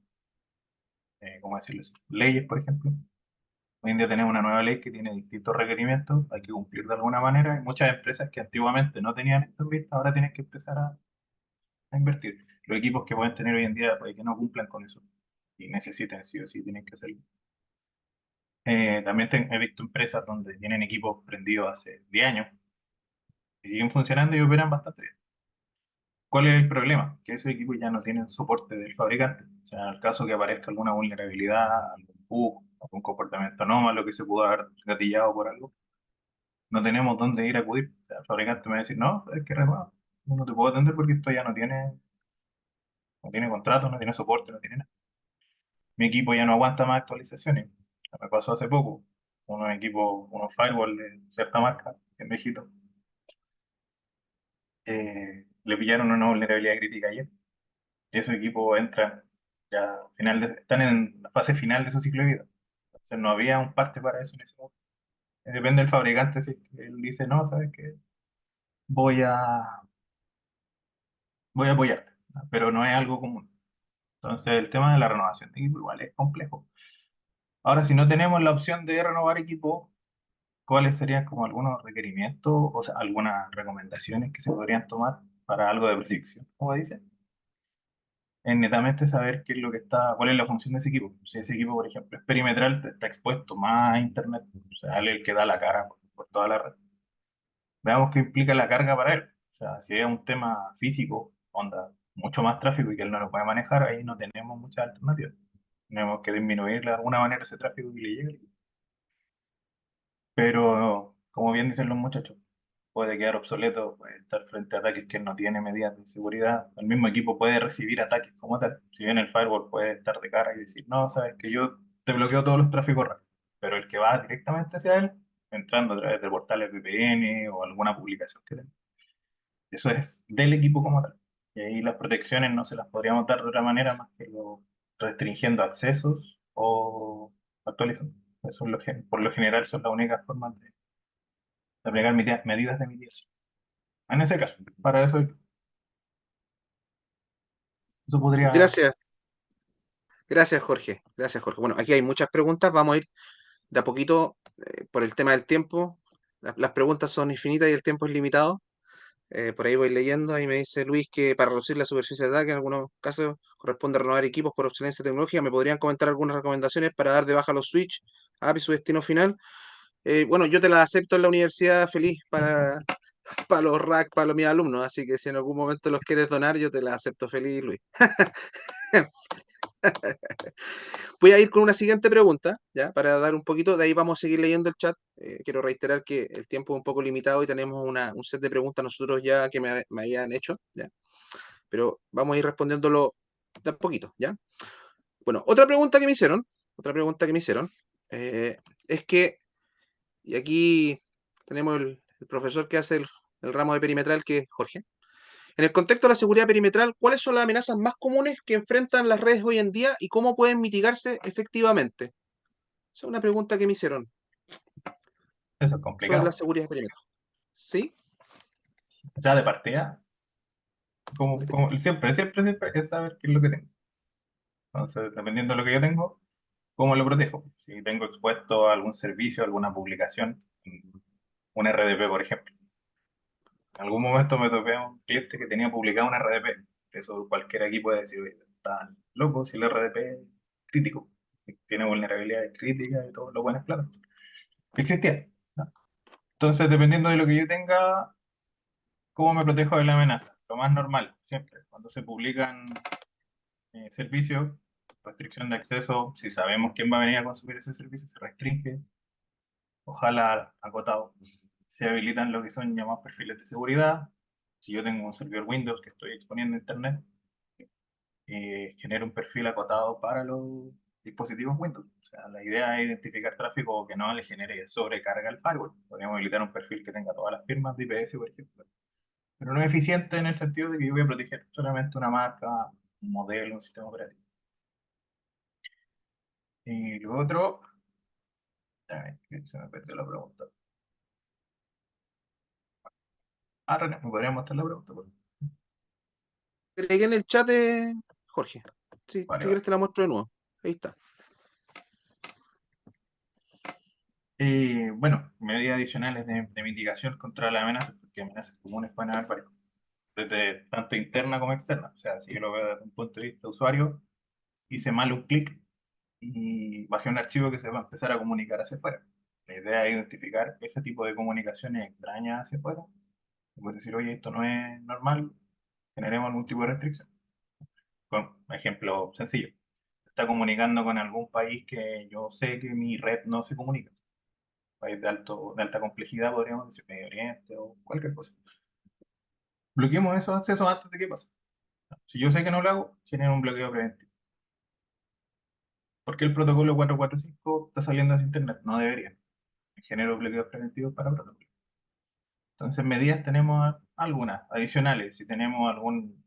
¿cómo decirlo? Leyes, por ejemplo. Hoy en día tenemos una nueva ley que tiene distintos requerimientos, hay que cumplir de alguna manera. Hay muchas empresas que antiguamente no tenían esto en vista, ahora tienen que empezar a invertir. Los equipos que pueden tener hoy en día puede que no cumplan con eso y necesiten sí o sí, tienen que hacerlo. También he visto empresas donde tienen equipos prendidos hace 10 años y siguen funcionando y operan bastante bien. ¿Cuál es el problema? Que esos equipos ya no tienen soporte del fabricante. O sea, en el caso que aparezca alguna vulnerabilidad, algún bug, algún comportamiento anómalo que se pudo haber gatillado por algo, no tenemos dónde ir a acudir. O sea, el fabricante me va a decir, no, es que renueva. No te puedo atender porque esto ya no tiene No tiene contrato, no tiene soporte, no tiene nada. Mi equipo ya no aguanta más actualizaciones. Me pasó hace poco. Unos equipos, unos firewall de cierta marca, en viejito, le pillaron una vulnerabilidad crítica ayer. Y esos equipos entran ya están en la fase final de su ciclo de vida. Entonces no había un parte para eso en ese momento. Depende del fabricante si es que él dice, no, ¿sabes qué? Voy a, voy a apoyarte, ¿no? Pero no es algo común. Entonces el tema de la renovación de equipo igual es complejo. Ahora, si no tenemos la opción de renovar equipo, ¿cuáles serían como algunos requerimientos, o sea, algunas recomendaciones que se podrían tomar para algo de predicción, como dice? Es netamente saber qué es lo que está, cuál es la función de ese equipo. Si ese equipo, por ejemplo, es perimetral, está expuesto más a Internet, o sea, él es el que da la cara por toda la red. Veamos qué implica la carga para él. O sea, si es un tema físico, onda, mucho más tráfico y que él no lo puede manejar, ahí no tenemos muchas alternativas. Tenemos que disminuir de alguna manera ese tráfico que le llega. Pero, como bien dicen los muchachos, puede quedar obsoleto, puede estar frente a ataques que él no tiene medidas de seguridad. El mismo equipo puede recibir ataques como tal. Si bien el firewall puede estar de cara y decir, no, sabes que yo te bloqueo todos los tráficos rápidos, pero el que va directamente hacia él, entrando a través de portales VPN o alguna publicación que tenga, eso es del equipo como tal. Y ahí las protecciones no se las podríamos dar de otra manera más que restringiendo accesos o actualizando. Eso es por lo general son las únicas formas de aplicar medidas de mitigación. En ese caso, para eso podría...
Gracias, gracias Jorge, gracias Jorge. Bueno, aquí hay muchas preguntas, vamos a ir de a poquito por el tema del tiempo. Las preguntas son infinitas y el tiempo es limitado. Por ahí voy leyendo, ahí me dice Luis que para reducir la superficie de ataque en algunos casos corresponde renovar equipos por obsolescencia tecnológica. ¿Me podrían comentar algunas recomendaciones para dar de baja los switch, app y su destino final? Bueno, yo te las acepto en la universidad feliz para los rack, para los mis alumnos, así que si en algún momento los quieres donar, yo te las acepto feliz, Luis. Voy a ir con una siguiente pregunta, ¿ya? Para dar un poquito, de ahí vamos a seguir leyendo el chat. Quiero reiterar que el tiempo es un poco limitado y tenemos un set de preguntas nosotros ya que me habían hecho, ¿ya? Pero vamos a ir respondiéndolo de a poquito, ¿ya? Bueno, otra pregunta que me hicieron, eh, es que, y aquí tenemos el profesor que hace el ramo de perimetral, que es Jorge. En el contexto de la seguridad perimetral, ¿cuáles son las amenazas más comunes que enfrentan las redes hoy en día y cómo pueden mitigarse efectivamente? Esa es una pregunta que me hicieron
Eso es
sobre la
complicado.
seguridad perimetral. ¿Sí?
Ya de partida, como siempre es saber qué es lo que tengo. Entonces, dependiendo de lo que yo tengo, ¿cómo lo protejo? Si tengo expuesto a algún servicio, alguna publicación, un RDP, por ejemplo. En algún momento me topé a un cliente que tenía publicado un RDP. Eso cualquiera aquí puede decir, "Oye, está loco si el RDP es crítico, tiene vulnerabilidades críticas y todo lo bueno, claro. Existía, ¿no? Entonces, dependiendo de lo que yo tenga, ¿cómo me protejo de la amenaza? Lo más normal, siempre. Cuando se publican servicios, restricción de acceso, si sabemos quién va a venir a consumir ese servicio, se restringe, ojalá acotado. Se habilitan lo que son llamados perfiles de seguridad. Si yo tengo un servidor Windows que estoy exponiendo a Internet, genero un perfil acotado para los dispositivos Windows. O sea, la idea es identificar tráfico que no le genere sobrecarga al firewall. Podríamos habilitar un perfil que tenga todas las firmas de IPS, por ejemplo. Pero no es eficiente en el sentido de que yo voy a proteger solamente una marca, un modelo, un sistema operativo. Y lo otro, que se me perdió la pregunta. Ah, René, ¿me podrías mostrar la pregunta? Por favor?
Agregué en el chat, Jorge. Sí, si
Vale,
quieres
vale.
te la muestro de nuevo. Ahí está.
Bueno, medidas adicionales de mitigación contra las amenazas, porque amenazas comunes pueden haber varias, desde tanto interna como externa. O sea, si yo lo veo desde un punto de vista de usuario, hice mal un clic y bajé un archivo que se va a empezar a comunicar hacia afuera. La idea es identificar ese tipo de comunicaciones extrañas hacia afuera. Puedes decir, oye, esto no es normal, generemos algún tipo de restricción. Con ejemplo sencillo, está comunicando con algún país que yo sé que mi red no se comunica. País de alta complejidad, podríamos decir, Medio Oriente o cualquier cosa. Bloqueemos esos accesos antes de que pase. Si yo sé que no lo hago, genero un bloqueo preventivo. Porque el protocolo 445 está saliendo de internet, no debería. Genero bloqueos preventivos para protocolo. Entonces, medidas tenemos algunas adicionales. Si tenemos algún,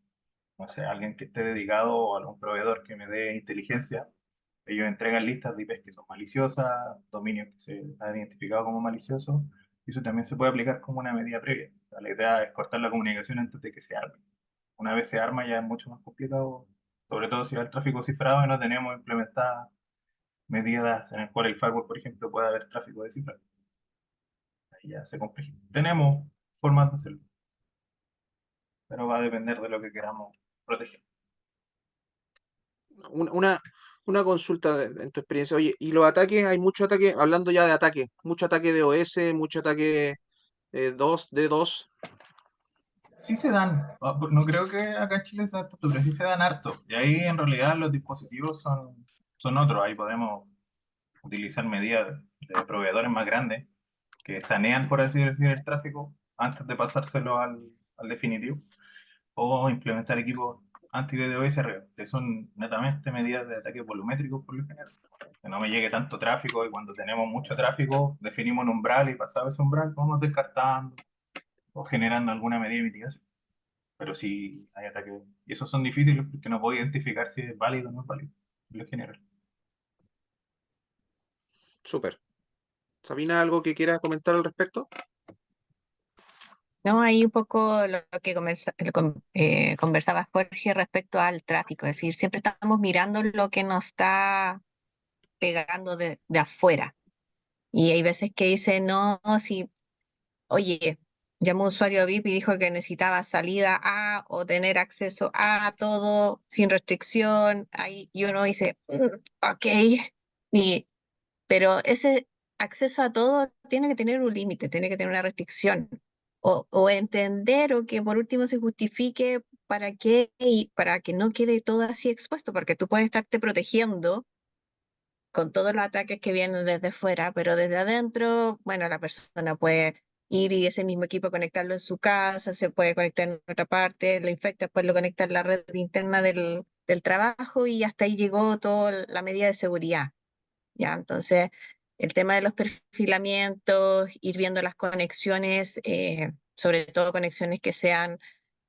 no sé, alguien que esté dedicado o algún proveedor que me dé inteligencia, ellos entregan listas de IPs que son maliciosas, dominios que se han identificado como maliciosos, y eso también se puede aplicar como una medida previa. O sea, la idea es cortar la comunicación antes de que se arme. Una vez se arma ya es mucho más complicado, sobre todo si va el tráfico cifrado y no tenemos implementadas medidas en el cual el firewall, por ejemplo, pueda haber tráfico de cifrado. Ahí ya se complica. Tenemos formas de hacerlo, pero va a depender de lo que queramos proteger.
Una, una, una consulta en tu experiencia. Oye, y los ataques, hay mucho ataque, hablando ya de ataque, mucho ataque de OS, mucho ataque 2, d dos.
Sí se dan, no creo que acá en Chile se dan tanto, pero sí se dan harto. Y ahí en realidad los dispositivos son otros. Ahí podemos utilizar medidas de proveedores más grandes que sanean, por así decir, el tráfico antes de pasárselo al definitivo. O implementar equipos anti-DDoS arriba, que son netamente medidas de ataque volumétricos por lo general. Que no me llegue tanto tráfico y cuando tenemos mucho tráfico definimos un umbral y pasado ese umbral vamos descartando o generando alguna medida de mitigación. Pero sí hay ataques. Y esos son difíciles porque no puedo identificar si es válido o no es válido, en lo general.
Súper. Sabina, ¿algo que quieras comentar al respecto?
No, ahí un poco lo que conversaba Jorge respecto al tráfico, es decir, siempre estamos mirando lo que nos está pegando de afuera. Y hay veces que dice, no, si, oye, llamó un usuario VIP y dijo que necesitaba salida a o tener acceso a todo sin restricción, ahí, y uno dice, ok, y, pero ese acceso a todo tiene que tener un límite, tiene que tener una restricción, o entender o que por último se justifique para qué y para que no quede todo así expuesto, porque tú puedes estarte protegiendo con todos los ataques que vienen desde fuera, pero desde adentro, bueno, la persona puede ir y ese mismo equipo conectarlo en su casa, se puede conectar en otra parte, lo infecta, después lo conecta en la red interna del trabajo y hasta ahí llegó toda la medida de seguridad. ¿Ya? Entonces, el tema de los perfilamientos, ir viendo las conexiones, sobre todo conexiones que sean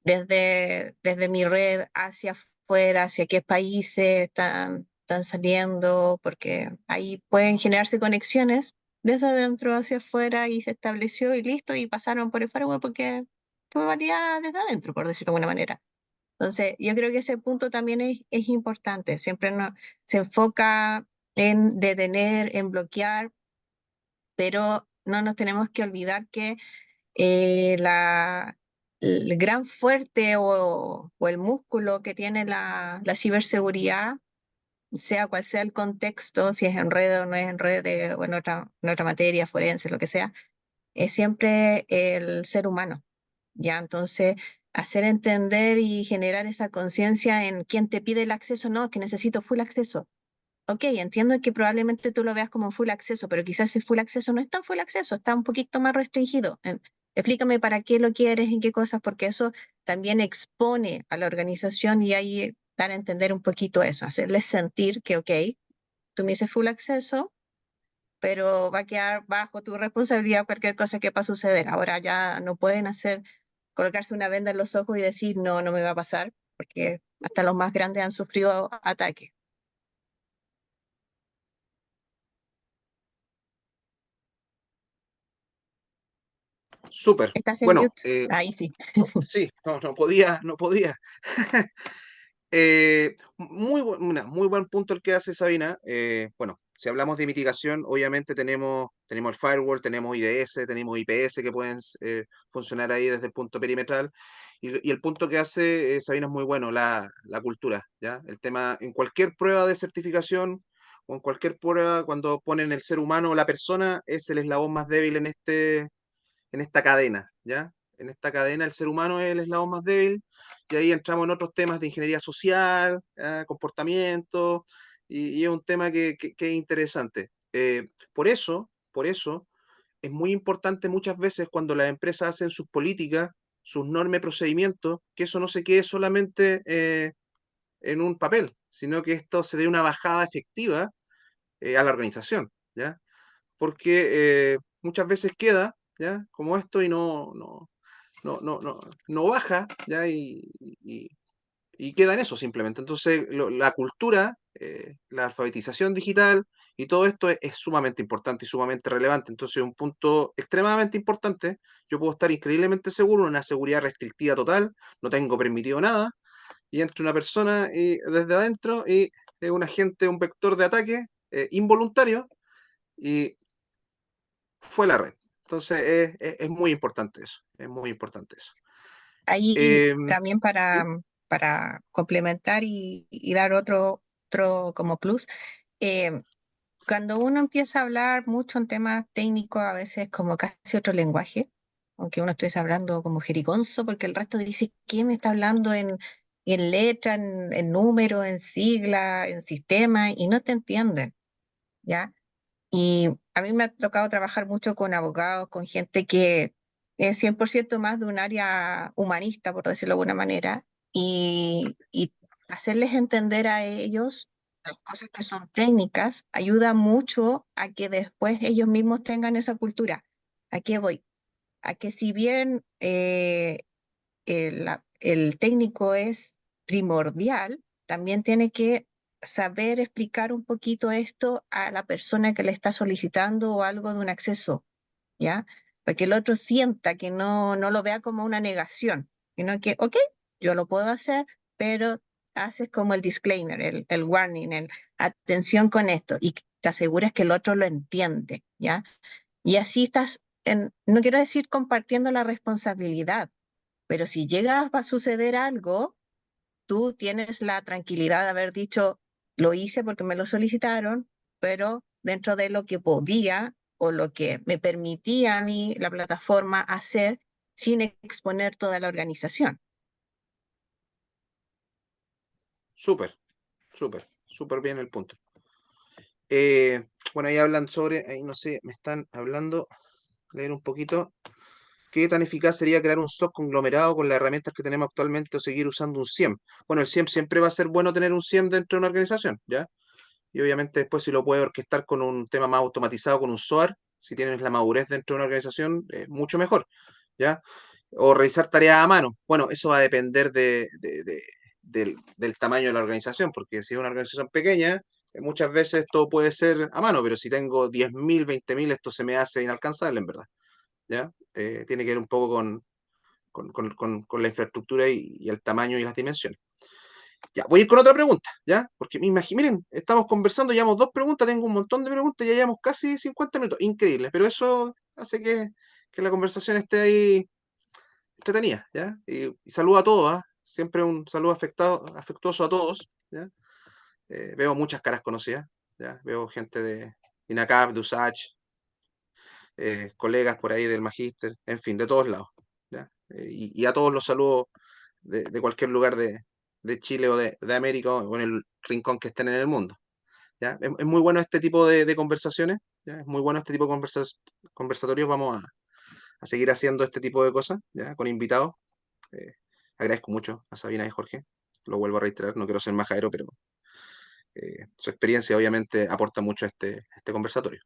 desde mi red hacia afuera, hacia qué países están saliendo, porque ahí pueden generarse conexiones desde adentro hacia afuera y se estableció y listo, y pasaron por el firewall porque fue validada desde adentro, por decirlo de alguna manera. Entonces, yo creo que ese punto también es importante. Siempre se enfoca en detener, en bloquear, pero no nos tenemos que olvidar que el gran fuerte o el músculo que tiene la ciberseguridad, sea cual sea el contexto, si es en red o no es en red o en otra materia, forense, lo que sea, es siempre el ser humano. ¿Ya? Entonces, hacer entender y generar esa conciencia en quien te pide el acceso, no, que necesito full acceso. Ok, entiendo que probablemente tú lo veas como full acceso, pero quizás ese full acceso no es tan full acceso, está un poquito más restringido. Explícame para qué lo quieres, en qué cosas, porque eso también expone a la organización y ahí dar a entender un poquito eso, hacerles sentir que, ok, tú me dices full acceso, pero va a quedar bajo tu responsabilidad cualquier cosa que pueda suceder. Ahora ya no pueden colocarse una venda en los ojos y decir, no, no me va a pasar, porque hasta los más grandes han sufrido ataques.
Súper.
¿Estás en
Bueno,
mute? Ahí sí.
sí, no, no podía, no podía. Muy buen punto el que hace Sabina. Bueno, si hablamos de mitigación, obviamente tenemos el firewall, tenemos IDS, tenemos IPS que pueden funcionar ahí desde el punto perimetral. Y el punto que hace Sabina es muy bueno, la cultura, ¿ya? El tema, en cualquier prueba de certificación o en cualquier prueba, cuando ponen el ser humano o la persona, es el eslabón más débil en esta cadena, ¿ya? En esta cadena el ser humano es el eslabón más débil y ahí entramos en otros temas de ingeniería social, comportamiento, y es un tema que es interesante. Por eso, es muy importante muchas veces cuando las empresas hacen sus políticas sus normas y procedimientos, que eso no se quede solamente en un papel, sino que esto se dé una bajada efectiva a la organización, ¿ya? Porque muchas veces queda, ¿ya? Como esto y no baja, ¿ya? Y queda en eso simplemente. Entonces, la cultura, la alfabetización digital y todo esto es sumamente importante y sumamente relevante. Entonces, un punto extremadamente importante. Yo puedo estar increíblemente seguro, una seguridad restrictiva total, no tengo permitido nada, y entra una persona y, desde adentro y es un agente, un vector de ataque involuntario y fue la red. Entonces, es muy importante eso, es muy importante eso.
Ahí
Eh,
también
¿Sí?
para complementar y dar otro como plus, eh, cuando uno empieza a hablar mucho en temas técnicos, a veces como casi otro lenguaje, aunque uno esté hablando como jerigonzo, porque el resto dice, ¿qué me está hablando en letra, en número, en sigla, en sistema? Y no te entienden, ¿ya? Y a mí me ha tocado trabajar mucho con abogados, con gente que es 100% más de un área humanista, por decirlo de alguna manera, y hacerles entender a ellos las cosas que son técnicas ayuda mucho a que después ellos mismos tengan esa cultura. ¿A qué voy? A que si bien el técnico es primordial, también tiene que saber explicar un poquito esto a la persona que le está solicitando o algo de un acceso, ¿ya? Para que el otro sienta que no lo vea como una negación, sino que, ok, yo lo puedo hacer, pero haces como el disclaimer, el warning, el atención con esto, y te aseguras que el otro lo entiende, ¿ya? Y así estás, no quiero decir compartiendo la responsabilidad, pero si llega a suceder algo, tú tienes la tranquilidad de haber dicho, lo hice porque me lo solicitaron, pero dentro de lo que podía o lo que me permitía a mí la plataforma hacer sin exponer toda la organización.
Súper, súper bien el punto. Bueno, ahí hablan sobre, ahí no sé, me están hablando, leer un poquito. ¿Qué tan eficaz sería crear un SOC conglomerado con las herramientas que tenemos actualmente o seguir usando un SIEM? Bueno, el SIEM siempre va a ser bueno tener un SIEM dentro de una organización, ¿ya? Y obviamente después si lo puedes orquestar con un tema más automatizado, con un SOAR, si tienes la madurez dentro de una organización, es mucho mejor, ¿ya? O realizar tareas a mano. Bueno, eso va a depender del tamaño de la organización, porque si es una organización pequeña, muchas veces todo puede ser a mano, pero si tengo 10.000, 20.000, esto se me hace inalcanzable, en verdad, ¿ya? Tiene que ver un poco con la infraestructura y el tamaño y las dimensiones. Ya, voy a ir con otra pregunta, ¿ya? Porque me imagino, miren, estamos conversando, llevamos 2 preguntas, tengo un montón de preguntas, ya llevamos casi 50 minutos, increíble, pero eso hace que la conversación esté ahí entretenida, ¿ya? Y saludo a todos, ¿ah? Siempre un saludo afectuoso a todos, ¿ya? Veo muchas caras conocidas, ¿ya? Veo gente de INACAP, de USACH, colegas por ahí del Magíster, en fin, de todos lados, ¿ya? Y a todos los saludo de cualquier lugar de Chile o de América o en el rincón que estén en el mundo, ¿ya? Es muy bueno este tipo de conversaciones, ¿ya? Es muy bueno este tipo de conversatorios, vamos a seguir haciendo este tipo de cosas, ¿ya? Con invitados. Eh, Agradezco mucho a Sabina y Jorge, lo vuelvo a reiterar, no quiero ser majadero, pero su experiencia obviamente aporta mucho a este conversatorio.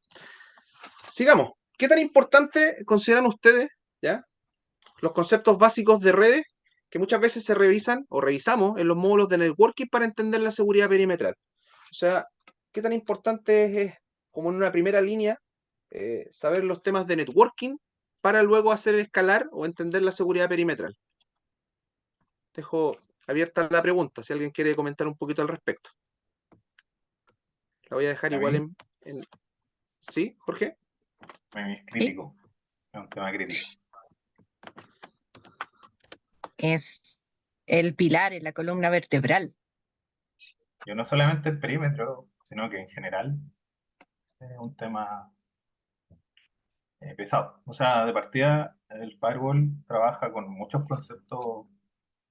Sigamos. ¿Qué tan importante consideran ustedes, ya, los conceptos básicos de redes que muchas veces se revisan o revisamos en los módulos de networking para entender la seguridad perimetral? O sea, ¿qué tan importante es como en una primera línea, saber los temas de networking para luego hacer escalar o entender la seguridad perimetral? Dejo abierta la pregunta, si alguien quiere comentar un poquito al respecto. La voy a dejar
A
igual
mí,
en... ¿Sí, Jorge?
es
¿Sí?
crítico, es un tema crítico.
Es el pilar en la columna vertebral.
Yo no solamente el perímetro, sino que en general es un tema pesado. O sea, de partida, el firewall trabaja con muchos conceptos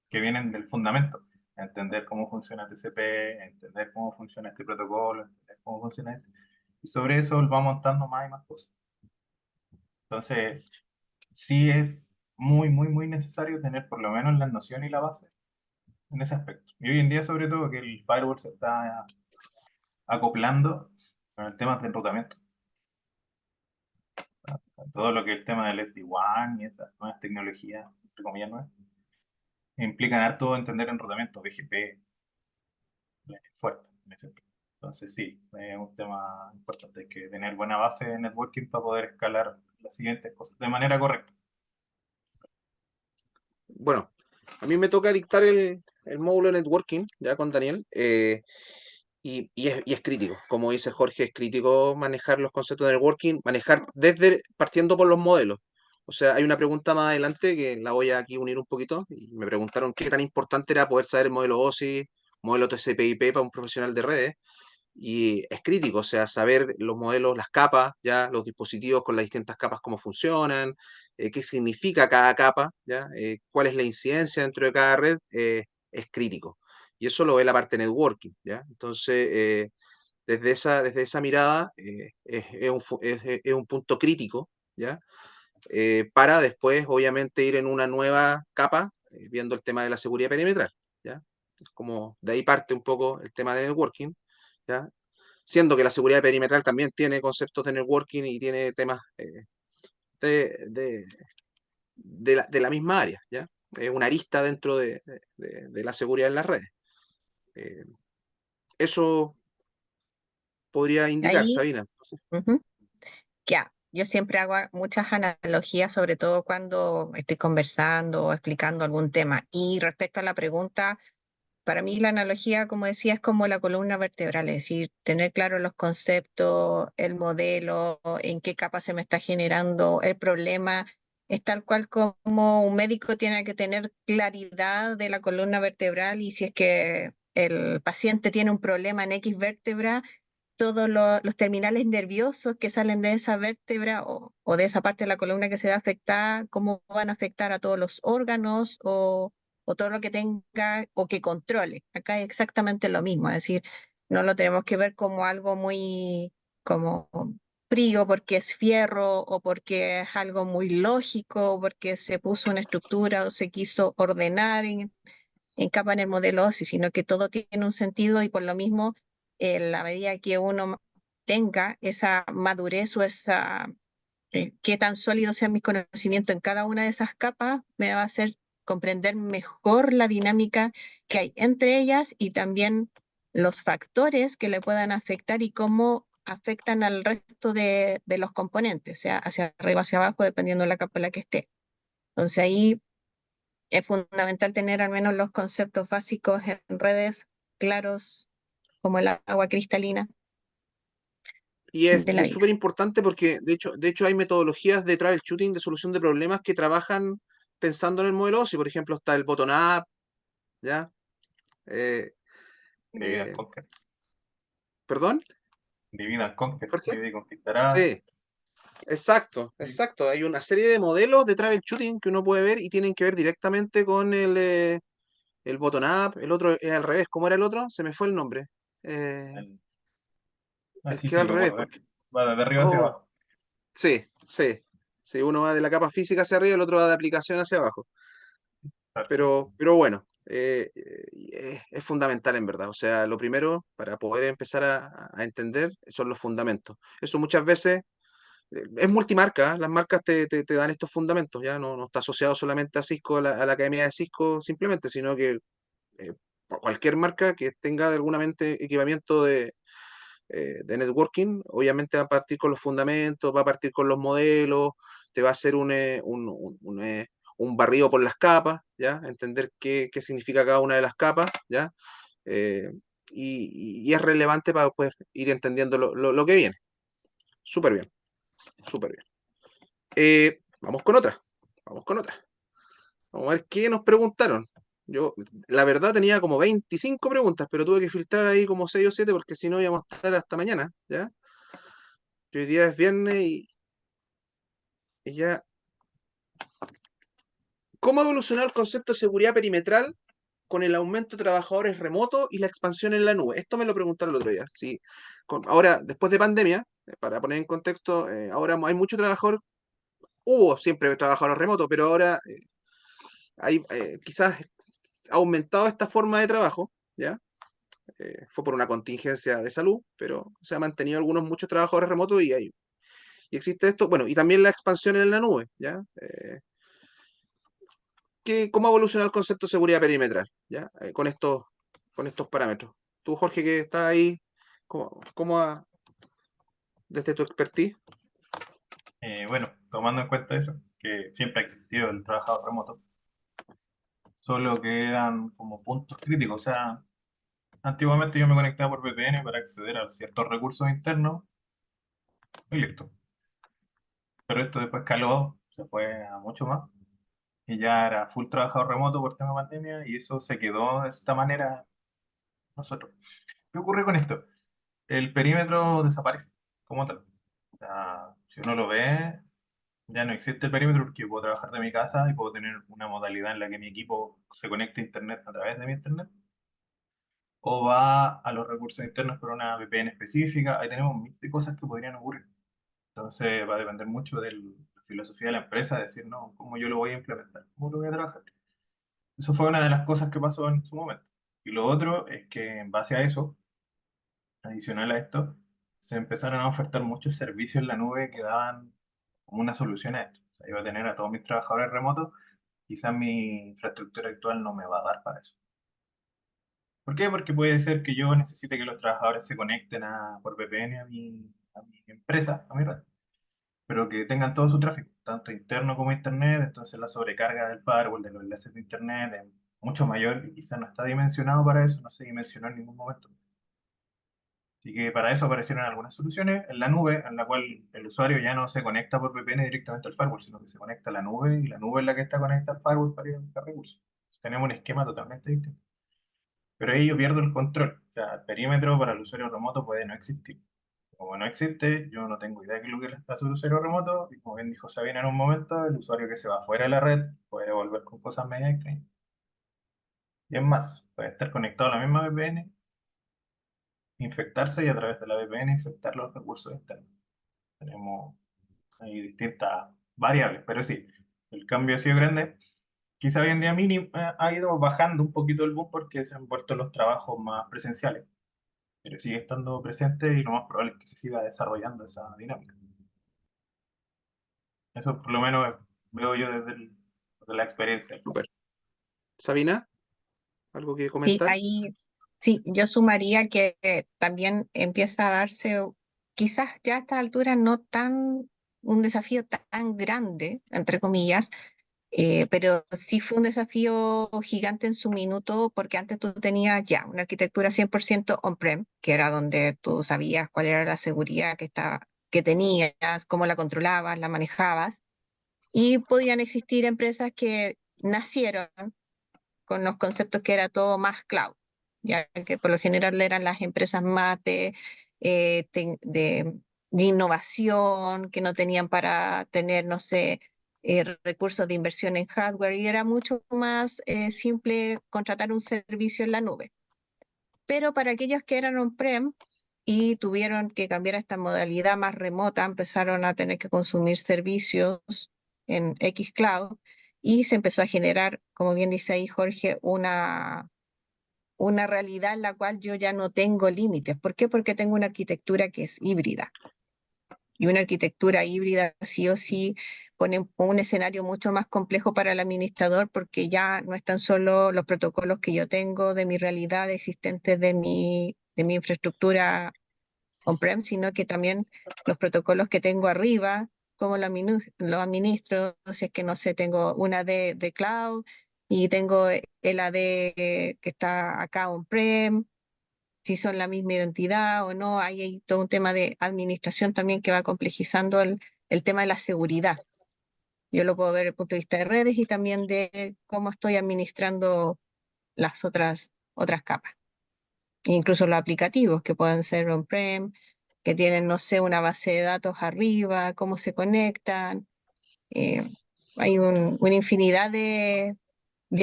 que vienen del fundamento. Entender cómo funciona TCP, entender cómo funciona este protocolo, entender cómo funciona este. Y sobre eso él va montando más y más cosas. Entonces, sí es muy, muy, muy necesario tener por lo menos las nociones y la base en ese aspecto. Y hoy en día, sobre todo, que el firewall se está acoplando con el tema del enrutamiento. Todo lo que es el tema del SD-WAN y esas nuevas tecnologías, entre comillas nuevas, implican harto entender enrutamiento, BGP, fuerte en ese aspecto. Entonces sí, es un tema importante. Hay que tener buena base de networking para poder escalar las siguientes cosas de manera correcta.
Bueno, a mí me toca dictar el módulo de networking, ya con Daniel, y es crítico. Como dice Jorge, es crítico manejar los conceptos de networking, manejar partiendo por los modelos. O sea, hay una pregunta más adelante que la voy a aquí unir un poquito, y me preguntaron qué tan importante era poder saber el modelo OSI, modelo TCP/IP para un profesional de redes. Y es crítico, o sea, saber los modelos, las capas, ya, los dispositivos con las distintas capas, cómo funcionan, qué significa cada capa, ya, cuál es la incidencia dentro de cada red, es crítico. Y eso lo ve la parte networking, ya. Entonces, desde esa mirada, es un punto crítico, ya, para después, obviamente, ir en una nueva capa, viendo el tema de la seguridad perimetral, ya. Es como de ahí parte un poco el tema de networking, ¿ya? Siendo que la seguridad perimetral también tiene conceptos de networking y tiene temas de, de- de la misma área, ¿ya? Es una arista dentro de la seguridad en las redes. Eh, Eso podría indicar,
Ahí,
Sabina.
ujú, ya, yo siempre hago muchas analogías, sobre todo cuando estoy conversando o explicando algún tema. Y respecto a la pregunta, para mí la analogía, como decía, es como la columna vertebral, es decir, tener claro los conceptos, el modelo, en qué capa se me está generando el problema. Es tal cual como un médico tiene que tener claridad de la columna vertebral y si es que el paciente tiene un problema en X vértebra, todos los terminales nerviosos que salen de esa vértebra o de esa parte de la columna que se ve afectada, cómo van a afectar a todos los órganos o todo lo que tenga o que controle. Acá es exactamente lo mismo, es decir, no lo tenemos que ver como algo muy como frío porque es fierro o porque es algo muy lógico o porque se puso una estructura o se quiso ordenar en capa en el modelo OSI, sino que todo tiene un sentido y por lo mismo, en la medida que uno tenga esa madurez o esa, qué tan sólidos sean mis conocimientos en cada una de esas capas, me va a hacer comprender mejor la dinámica que hay entre ellas y también los factores que le puedan afectar y cómo afectan al resto de los componentes, sea hacia arriba, hacia abajo, dependiendo de la capa en la que esté. Entonces ahí es fundamental tener al menos los conceptos básicos en redes claros, como el agua cristalina
Y es
de
y
la
es
vida.
súper importante porque, de hecho, hay metodologías de troubleshooting, de solución de problemas que trabajan pensando en el modelo OSI. Por ejemplo, está el bottom-up, ¿ya? Eh,
Divide and
eh,
Conquer.
¿Perdón,
Divide and Conquer.
Jorge?
Divide y conquistarás.
Sí. Exacto,
Sí.
exacto. Hay una serie de modelos de troubleshooting que uno puede ver y tienen que ver directamente con el bottom up. El otro es al revés. ¿Cómo era el otro? Se me fue el nombre. Eh,
El-
el
sí,
que va
sí,
al
me
revés,
acuerdo.
porque.
Va de arriba hacia
Oh,
abajo.
sí, sí. Sí, uno va de la capa física hacia arriba, el otro va de aplicación hacia abajo.
Exacto.
Pero bueno, es fundamental en verdad. O sea, lo primero para poder empezar a entender son los fundamentos. Eso muchas veces es multimarca, ¿eh? Las marcas te dan estos fundamentos, ya no está asociado solamente a Cisco, a la academia de Cisco simplemente, sino que por cualquier marca que tenga de alguna mente equipamiento de networking, obviamente va a partir con los fundamentos, va a partir con los modelos, te va a hacer un barrido por las capas, ¿ya? Entender qué significa cada una de las capas, ¿ya? Eh, y es relevante para poder ir entendiendo lo que viene. Súper bien, súper bien. Vamos con otra. Vamos con otra. Vamos a ver qué nos preguntaron. Yo, la verdad, tenía como 25 preguntas, pero tuve que filtrar ahí como 6 o 7 porque si no íbamos a estar hasta mañana, ¿ya? Que hoy día es viernes y ya. ¿Cómo ha evolucionado el concepto de seguridad perimetral con el aumento de trabajadores remotos y la expansión en la nube? Esto me lo preguntaron el otro día. Sí, ahora, después de pandemia, para poner en contexto, ahora hay mucho trabajador hubo siempre trabajadores remotos, pero ahora hay, quizás ha aumentado esta forma de trabajo, ¿ya? Fue por una contingencia de salud, pero se ha mantenido muchos trabajadores remotos y existe esto, bueno, y también la expansión en la nube, ¿ya? ¿Cómo evoluciona el concepto de seguridad perimetral, ¿ya? Con estos parámetros. Tú, Jorge, que estás ahí, desde tu expertise?
Bueno, tomando en cuenta eso, que siempre ha existido el trabajador remoto, solo que eran como puntos críticos. O sea, antiguamente yo me conectaba por VPN para acceder a ciertos recursos internos y listo. Pero esto después escaló, se fue a mucho más y ya era full trabajador remoto por tema de pandemia y eso se quedó de esta manera nosotros. ¿Qué ocurre con esto? El perímetro desaparece como tal. O sea, si uno lo ve, ya no existe el perímetro porque yo puedo trabajar de mi casa y puedo tener una modalidad en la que mi equipo se conecte a internet a través de mi internet o va a los recursos internos por una VPN específica. Ahí tenemos un mix de cosas que podrían ocurrir. Entonces va a depender mucho de la filosofía de la empresa, decir, no, cómo yo lo voy a implementar, cómo lo voy a trabajar. Eso fue una de las cosas que pasó en su momento. Y lo otro es que en base a eso, adicional a esto, se empezaron a ofertar muchos servicios en la nube que daban como una solución a esto. O sea, iba a tener a todos mis trabajadores remotos, quizás mi infraestructura actual no me va a dar para eso. ¿Por qué? Porque puede ser que yo necesite que los trabajadores se conecten por VPN a mi empresa, a mi red, pero que tengan todo su tráfico, tanto interno como internet, entonces la sobrecarga del firewall, de los enlaces de internet es mucho mayor y quizás no está dimensionado para eso, no se dimensionó en ningún momento. Así que para eso aparecieron algunas soluciones en la nube, en la cual el usuario ya no se conecta por VPN directamente al firewall, sino que se conecta a la nube y la nube es la que está conectada al firewall para ir a buscar recursos. Entonces, tenemos un esquema totalmente distinto. Pero ahí yo pierdo el control. O sea, el perímetro para el usuario remoto puede no existir. Como no existe, yo no tengo idea de qué es lo que le hace el usuario remoto. Y como bien dijo Sabina en un momento, el usuario que se va fuera de la red puede volver con cosas medio extrañas. Y es más, puede estar conectado a la misma VPN, infectarse y a través de la VPN infectar los recursos externos. Tenemos ahí distintas variables, pero sí, el cambio ha sido grande. Quizá hoy en día ha ido bajando un poquito el boom porque se han vuelto los trabajos más presenciales, pero sigue estando presente y lo más probable es que se siga desarrollando esa dinámica. Eso por lo menos veo yo desde la experiencia.
Super. Sabina, ¿algo que
Sí,
comentar?
ahí sí, yo sumaría que también empieza a darse, quizás ya a esta altura no tan un desafío tan grande, entre comillas, pero sí fue un desafío gigante en su minuto, porque antes tú tenías ya una arquitectura 100% on-prem, que era donde tú sabías cuál era la seguridad que tenías, cómo la controlabas, la manejabas, y podían existir empresas que nacieron con los conceptos que era todo más cloud, ya que por lo general eran las empresas más de innovación, que no tenían para tener, no sé, recursos de inversión en hardware, y era mucho más simple contratar un servicio en la nube. Pero para aquellos que eran on-prem y tuvieron que cambiar a esta modalidad más remota, empezaron a tener que consumir servicios en xCloud y se empezó a generar, como bien dice ahí Jorge, una realidad en la cual yo ya no tengo límites. ¿Por qué? Porque tengo una arquitectura que es híbrida. Y una arquitectura híbrida sí o sí pone un escenario mucho más complejo para el administrador, porque ya no están solo los protocolos que yo tengo de mi realidad existente de mi infraestructura on-prem, sino que también los protocolos que tengo arriba, cómo lo administro, si es que no sé, tengo una de cloud y tengo el AD que está acá on-prem, si son la misma identidad o no. Ahí hay todo un tema de administración también que va complejizando el tema de la seguridad. Yo lo puedo ver desde el punto de vista de redes y también de cómo estoy administrando las otras capas. Incluso los aplicativos que pueden ser on-prem, que tienen, no sé, una base de datos arriba, cómo se conectan. Eh, Hay una infinidad de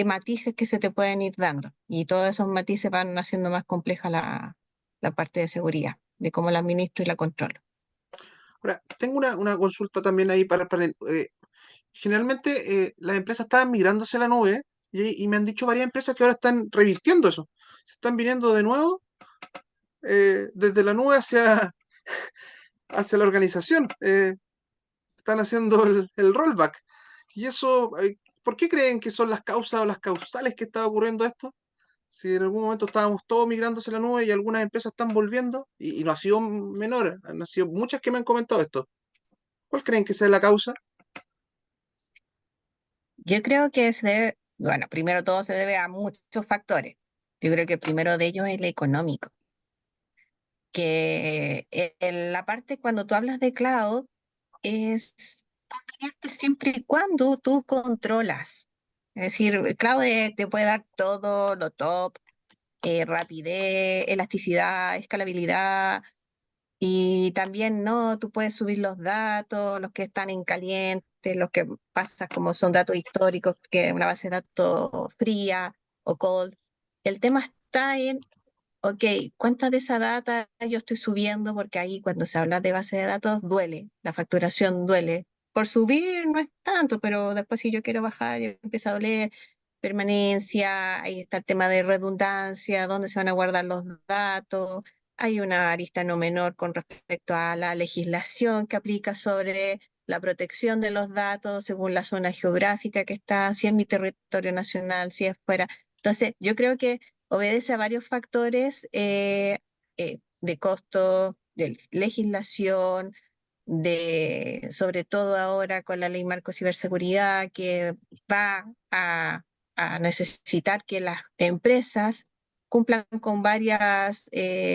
matices que se te pueden ir dando y todos esos matices van haciendo más compleja la parte de seguridad, de cómo la administro y la controlo.
Ahora, tengo una consulta también ahí generalmente las empresas estaban migrando hacia la nube y me han dicho varias empresas que ahora están revirtiendo eso. Se están viniendo de nuevo desde la nube hacia la organización. Están haciendo el rollback. Y eso, ¿por qué creen que son las causas o las causales que está ocurriendo esto? Si en algún momento estábamos todos migrando hacia la nube y algunas empresas están volviendo, y no ha sido menor, han sido muchas que me han comentado esto. ¿Cuál creen que sea la causa?
Yo creo que se debe, bueno, primero todo se debe a muchos factores. Yo creo que el primero de ellos es el económico, que en la parte cuando tú hablas de cloud es conveniente siempre y cuando tú controlas. Es decir, el cloud te puede dar todo lo top, rapidez, elasticidad, escalabilidad, y también no, tú puedes subir los datos, los que están en caliente, los que pasas como son datos históricos, que una base de datos fría o cold. El tema está en, ok, ¿cuánta de esa data yo estoy subiendo? Porque ahí cuando se habla de base de datos duele, la facturación duele. Por subir no es tanto, pero después si yo quiero bajar y empieza a doler permanencia, ahí está el tema de redundancia, dónde se van a guardar los datos. Hay una arista no menor con respecto a la legislación que aplica sobre la protección de los datos según la zona geográfica que está, si es mi territorio nacional, si es fuera. Entonces, yo creo que obedece a varios factores de costo, de legislación, de, sobre todo ahora con la ley marco ciberseguridad, que va a necesitar que las empresas cumplan con varias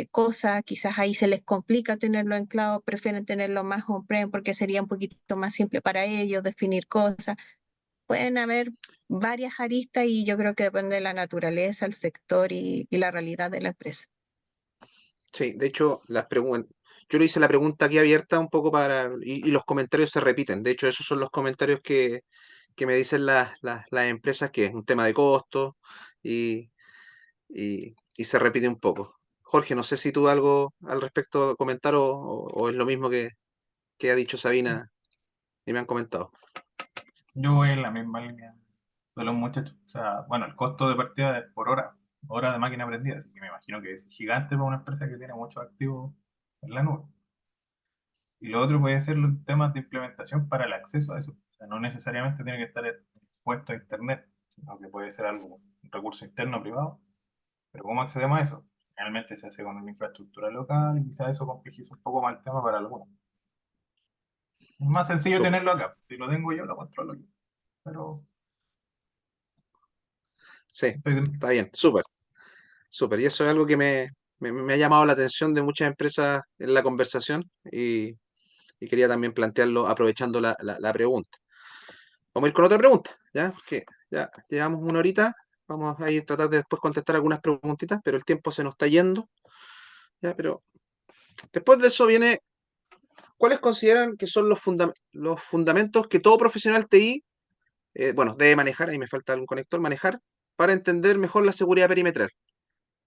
cosas, quizás ahí se les complica tenerlo en cloud, prefieren tenerlo más on-prem porque sería un poquito más simple para ellos definir cosas. Pueden haber varias aristas y yo creo que depende de la naturaleza, el sector y la realidad de la empresa.
Sí, de hecho, yo le hice la pregunta aquí abierta un poco y los comentarios se repiten. De hecho, esos son los comentarios que me dicen las empresas, que es un tema de costo y, y se repite un poco. Jorge, no sé si tú algo al respecto comentar o es lo mismo que ha dicho Sabina y me han comentado.
Yo voy en la misma línea de los muchachos. O sea, bueno, el costo de partida es por hora de máquina prendida, así que me imagino que es gigante para una empresa que tiene muchos activos en la nube. Y lo otro puede ser los temas de implementación para el acceso a eso. O sea, no necesariamente tiene que estar expuesto a Internet, sino que puede ser algo, un recurso interno privado. Pero ¿cómo accedemos a eso? Generalmente se hace con una infraestructura local y quizás eso complejiza un poco más el tema para algunos. Es más sencillo
Súper.
tenerlo acá. Si lo tengo yo, lo controlo yo. Pero
Sí,
estoy-
está bien, súper, súper. Y eso es algo que me ha llamado la atención de muchas empresas en la conversación y quería también plantearlo aprovechando la pregunta. Vamos a ir con otra pregunta, ¿ya? Porque ya llevamos una horita, vamos a ir a tratar de después contestar algunas preguntitas, pero el tiempo se nos está yendo, ¿ya? Pero después de eso viene, ¿cuáles consideran que son los fundamentos que todo profesional TI, bueno, debe manejar, ahí me falta algún conector, manejar, para entender mejor la seguridad perimetral?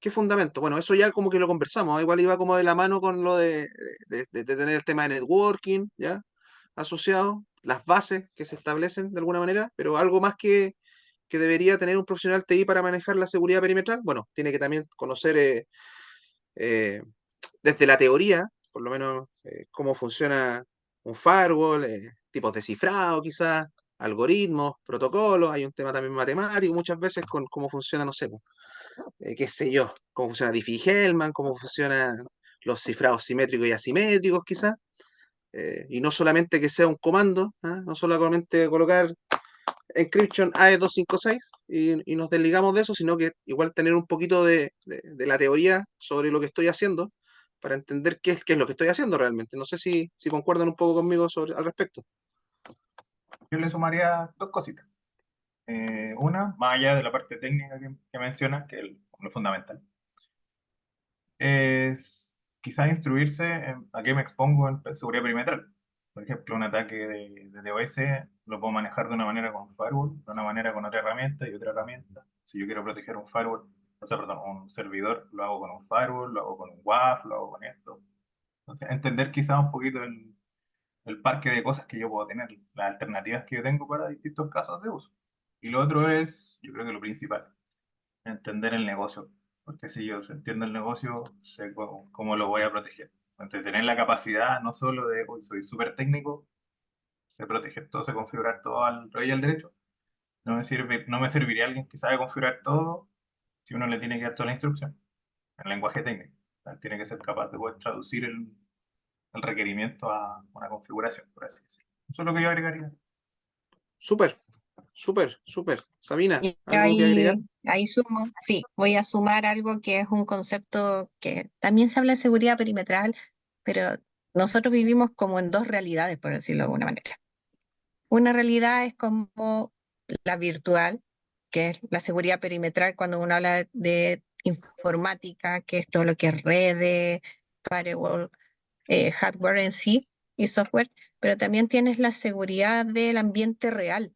¿Qué fundamento? Bueno, eso ya como que lo conversamos, igual iba como de la mano con lo de tener el tema de networking, ¿ya? Asociado, las bases que se establecen de alguna manera, pero algo más que debería tener un profesional TI para manejar la seguridad perimetral. Bueno, tiene que también conocer eh, desde la teoría, por lo menos, cómo funciona un firewall, tipos de cifrado quizás, algoritmos, protocolos, hay un tema también matemático muchas veces con cómo funciona, no sé, qué sé yo, cómo funciona Diffie-Hellman, cómo funcionan los cifrados simétricos y asimétricos quizás, y no solamente que sea un comando, ¿ah? No solamente colocar encryption AE256 y nos desligamos de eso, sino que igual tener un poquito de la teoría sobre lo que estoy haciendo para entender qué es lo que estoy haciendo realmente. No sé si concuerdan un poco conmigo al respecto.
yo le sumaría dos cositas. Una, más allá de la parte técnica que mencionas, que es lo fundamental, es quizás instruirse en a qué me expongo en seguridad perimetral. Por ejemplo, un ataque de DOS lo puedo manejar de una manera con un firewall, de una manera con otra herramienta y otra herramienta. Si yo quiero proteger un firewall, o sea, perdón, un servidor, lo hago con un firewall, lo hago con un WAF, lo hago con esto. Entonces, entender quizás un poquito el parque de cosas que yo puedo tener, las alternativas que yo tengo para distintos casos de uso. Y lo otro es, yo creo que lo principal, entender el negocio. Porque si yo entiendo el negocio, sé cómo lo voy a proteger. Entonces, tener la capacidad no solo de, hoy soy súper técnico, sé proteger todo, sé configurar todo al revés y al derecho. No me serviría alguien que sabe configurar todo si uno le tiene que dar toda la instrucción en lenguaje técnico. O sea, tiene que ser capaz de poder traducir el requerimiento a una configuración, por así decirlo. Eso es lo que yo agregaría.
Súper, súper, súper. Sabina,
Y
¿algo que agregar?
ahí sumo, sí, voy a sumar algo que es un concepto que también se habla de seguridad perimetral, pero nosotros vivimos como en dos realidades, por decirlo de alguna manera. Una realidad es como la virtual, que es la seguridad perimetral cuando uno habla de informática, que es todo lo que es redes, firewall, hardware en sí y software, pero también tienes la seguridad del ambiente real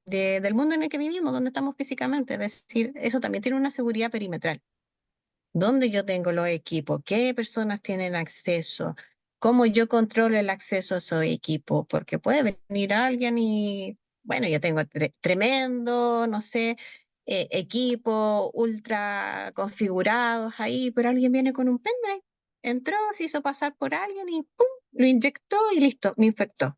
del mundo en el que vivimos, donde estamos físicamente. Es decir, eso también tiene una seguridad perimetral. ¿Dónde yo tengo los equipos? ¿Qué personas tienen acceso? ¿Cómo yo controlo el acceso a esos equipos? Porque puede venir alguien y, bueno, yo tengo tremendo, no sé, equipo ultra configurados ahí, pero alguien viene con un pendrive, entró, se hizo pasar por alguien y ¡pum! Lo inyectó y listo, me infectó.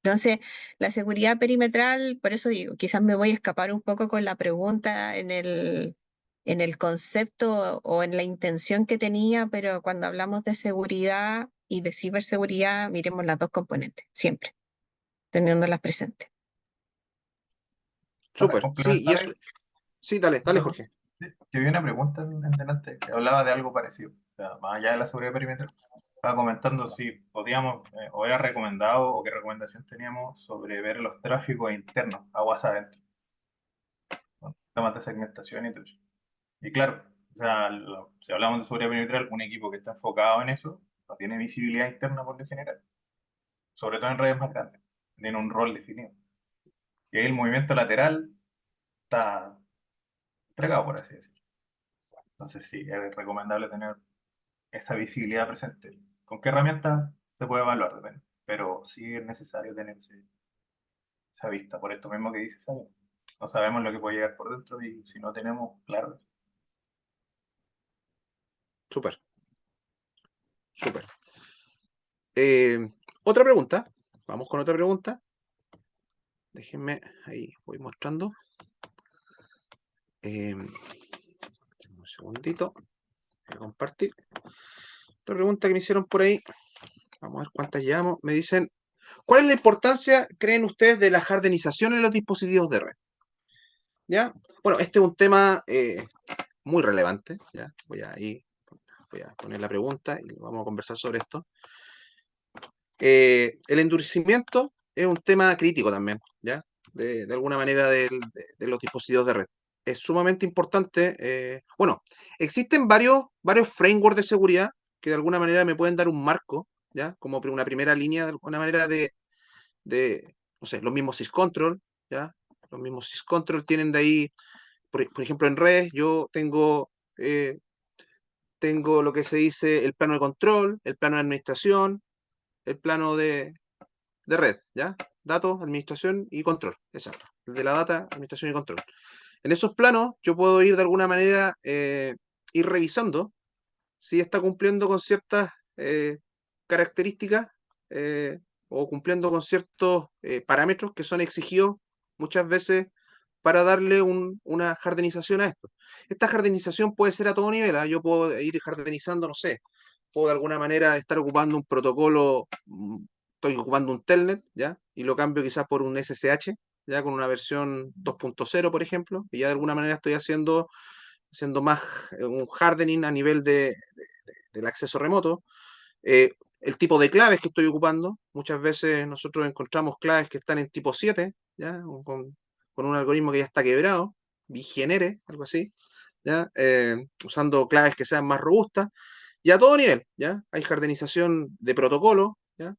Entonces, la seguridad perimetral, por eso digo, quizás me voy a escapar un poco con la pregunta en el concepto o en la intención que tenía, pero cuando hablamos de seguridad y de ciberseguridad, miremos las dos componentes, siempre, teniéndolas presentes.
Para
Súper, sí, y
complementar
eso,
ahí,
sí, dale, dale,
perdón,
Jorge.
sí, que vi una pregunta en delante que hablaba de algo parecido. O sea, más allá de la seguridad perimetral, estaba comentando si podíamos, o era recomendado, o qué recomendación teníamos sobre ver los tráficos internos, aguas adentro, ¿no? Temas de segmentación y todo eso. Y claro, o sea, si hablamos de seguridad perimetral, un equipo que está enfocado en eso no tiene visibilidad interna por lo general, sobre todo en redes más grandes. Tiene un rol definido. Y ahí el movimiento lateral está entregado, por así decirlo. Entonces sí, es recomendable tener esa visibilidad presente. ¿Con qué herramienta se puede evaluar? Depende. Pero sí es necesario tener esa vista, por esto mismo que dice Sabino. No sabemos lo que puede llegar por dentro y si no tenemos claro.
Súper, súper. Otra pregunta. Vamos con otra pregunta. Déjenme, ahí voy mostrando. Un segundito. Voy a compartir. Otra pregunta que me hicieron por ahí. Vamos a ver cuántas llevamos. Me dicen, ¿cuál es la importancia, creen ustedes, de la jardinización en los dispositivos de red? ¿Ya? Bueno, este es un tema muy relevante. ¿Ya? Voy a poner la pregunta y vamos a conversar sobre esto. El endurecimiento es un tema crítico también, ¿ya? De alguna manera de los dispositivos de red. Es sumamente importante. Bueno, existen varios frameworks de seguridad que de alguna manera me pueden dar un marco, ¿ya? Como una primera línea, de alguna manera, no sé, los mismos syscontrol, ¿ya? Los mismos syscontrol tienen de ahí, por ejemplo, en redes, yo tengo lo que se dice el plano de control, el plano de administración, el plano de red, ¿ya? Datos, administración y control, exacto. De la data, administración y control. En esos planos yo puedo ir de alguna manera, ir revisando si está cumpliendo con ciertas características o cumpliendo con ciertos parámetros que son exigidos muchas veces para darle una jardinización a esto. Esta jardinización puede ser a todo nivel, ¿ah? Yo puedo ir jardinizando, no sé, puedo de alguna manera estar ocupando un protocolo, estoy ocupando un telnet, ¿ya? Y lo cambio quizás por un SSH, ya con una versión 2.0, por ejemplo, y ya de alguna manera estoy haciendo más un hardening a nivel del acceso remoto. El tipo de claves que estoy ocupando, muchas veces nosotros encontramos claves que están en tipo 7, ¿ya? Con un algoritmo que ya está quebrado, Bigenere, algo así, ¿ya? Usando claves que sean más robustas, y a todo nivel, ¿ya? Hay jardinización de protocolo, ¿ya?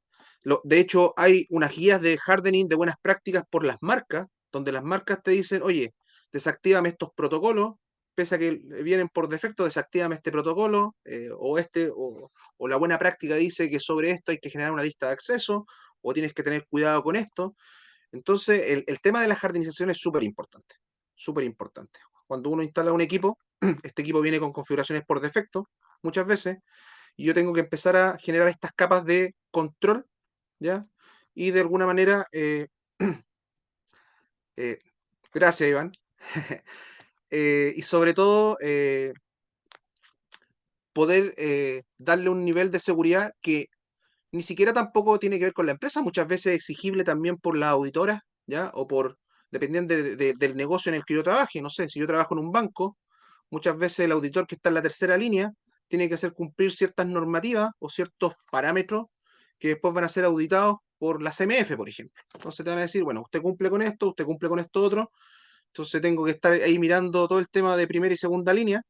De hecho, hay unas guías de hardening de buenas prácticas por las marcas, donde las marcas te dicen, oye, desactívame estos protocolos pese a que vienen por defecto, desactívame este protocolo, o la buena práctica dice que sobre esto hay que generar una lista de acceso, o tienes que tener cuidado con esto. Entonces, el tema de la jardinización es súper importante, súper importante. Cuando uno instala un equipo, este equipo viene con configuraciones por defecto, muchas veces, y yo tengo que empezar a generar estas capas de control, ¿ya? Y de alguna manera, eh, gracias, Iván. Y sobre todo, poder darle un nivel de seguridad que ni siquiera tampoco tiene que ver con la empresa, muchas veces exigible también por la auditora, ¿ya? O dependiendo del negocio en el que yo trabaje. No sé, si yo trabajo en un banco, muchas veces el auditor que está en la tercera línea tiene que hacer cumplir ciertas normativas o ciertos parámetros que después van a ser auditados por la CMF, por ejemplo. Entonces te van a decir, bueno, usted cumple con esto, usted cumple con esto otro, entonces tengo que estar ahí mirando todo el tema de primera y segunda línea.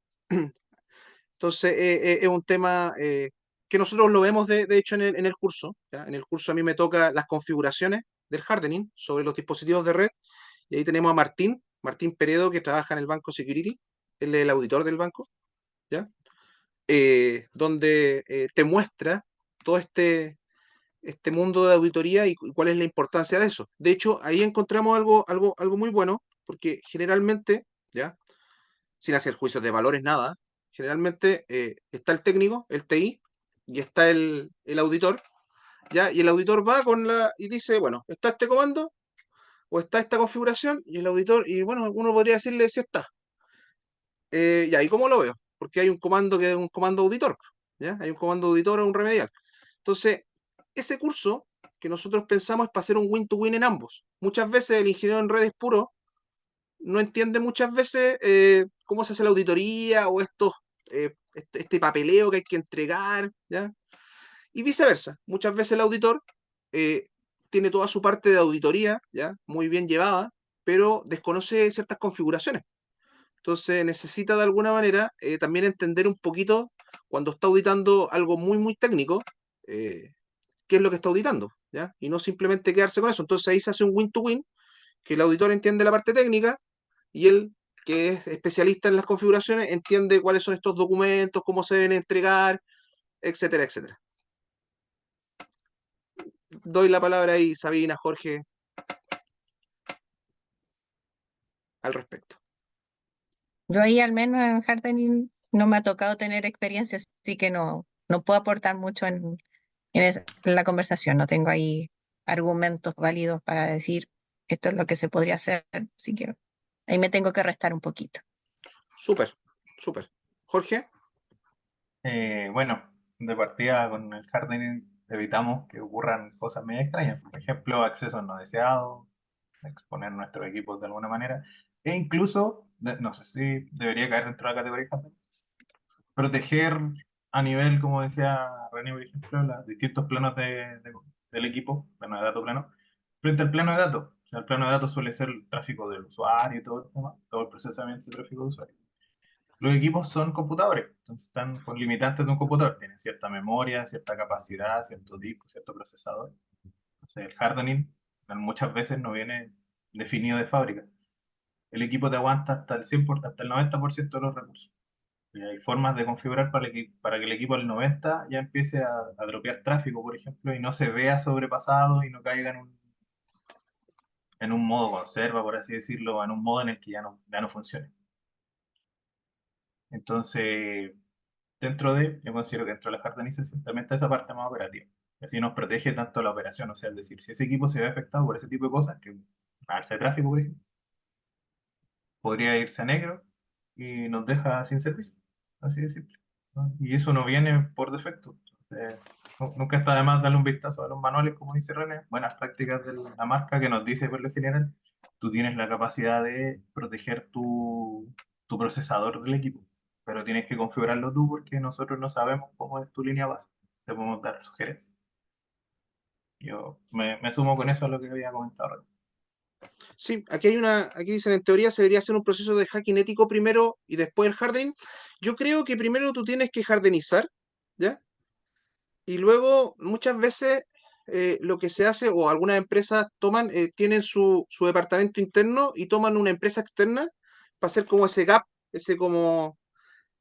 Entonces, es un tema que nosotros lo vemos de hecho en el curso. ¿Ya? En el curso a mí me toca las configuraciones del hardening sobre los dispositivos de red. Y ahí tenemos a Martín Peredo, que trabaja en el banco Security. Él es el auditor del banco, ¿ya? Donde te muestra todo este mundo de auditoría y cuál es la importancia de eso. De hecho, ahí encontramos algo muy bueno, porque generalmente, ¿ya? Sin hacer juicios de valores, nada. Generalmente está el técnico, el TI, y está el auditor, ¿ya? Y el auditor va y dice, bueno, está este comando, o está esta configuración, y el auditor, y bueno, uno podría decirle si está. Ya, ¿y cómo lo veo? Porque hay un comando que es un comando auditor, ¿ya? Hay un comando auditor o un remedial. Entonces, ese curso que nosotros pensamos es para hacer un win-to-win en ambos. Muchas veces el ingeniero en redes puro no entiende muchas veces cómo se hace la auditoría o este papeleo que hay que entregar, ¿ya? Y viceversa. Muchas veces el auditor eh, tiene toda su parte de auditoría, ¿ya? Muy bien llevada, pero desconoce ciertas configuraciones. Entonces necesita de alguna manera también entender un poquito cuando está auditando algo muy técnico, eh, qué es lo que está auditando, ¿ya? Y no simplemente quedarse con eso. Entonces ahí se hace un win-to-win, que el auditor entiende la parte técnica y él, que es especialista en las configuraciones, entiende cuáles son estos documentos, cómo se deben entregar, etcétera, etcétera. Doy la palabra ahí, Sabina, Jorge, al respecto.
Yo ahí al menos en hardening no me ha tocado tener experiencia, así que no puedo aportar mucho en la conversación. No tengo ahí argumentos válidos para decir esto es lo que se podría hacer, así que ahí me tengo que restar un poquito.
Súper, súper. Jorge.
Bueno, de partida con el hardening evitamos que ocurran cosas medio extrañas. Por ejemplo, accesos no deseados, exponer nuestros equipos de alguna manera. E incluso, no sé si debería caer dentro de la categoría hardening, proteger a nivel, como decía René, por ejemplo, los distintos planos del equipo, plano de datos plano, frente al plano de datos. O sea, el plano de datos suele ser el tráfico del usuario y todo el tema, todo el procesamiento de tráfico de usuario. Los equipos son computadores, entonces están con limitantes de un computador, tienen cierta memoria, cierta capacidad, cierto disco, cierto procesador. Entonces el hardening muchas veces no viene definido de fábrica. El equipo te aguanta hasta el 100%, hasta el 90% de los recursos. Y hay formas de configurar para que el equipo al 90 ya empiece a dropear tráfico, por ejemplo, y no se vea sobrepasado y no caiga en un modo conserva, por así decirlo, o en un modo en el que ya no funcione. Entonces, yo considero que dentro de la jardinización también está esa parte más operativa. Así nos protege tanto la operación, o sea, es decir, si ese equipo se ve afectado por ese tipo de cosas, que alza de tráfico, por ejemplo, podría irse a negro y nos deja sin servicio. Así de simple, ¿no? Y eso no viene por defecto. Entonces, nunca está de más darle un vistazo a los manuales, como dice René, buenas prácticas de la marca que nos dice por lo general, tú tienes la capacidad de proteger tu procesador del equipo, pero tienes que configurarlo tú porque nosotros no sabemos cómo es tu línea base. Te podemos dar sugerencias. Yo me sumo con eso a lo que había comentado René.
Sí, aquí dicen, en teoría se debería hacer un proceso de hacking ético primero y después el hardening. Yo creo que primero tú tienes que hardenizar, ¿ya? Y luego muchas veces lo que se hace, o algunas empresas tienen su departamento interno y toman una empresa externa para hacer como ese gap ese como,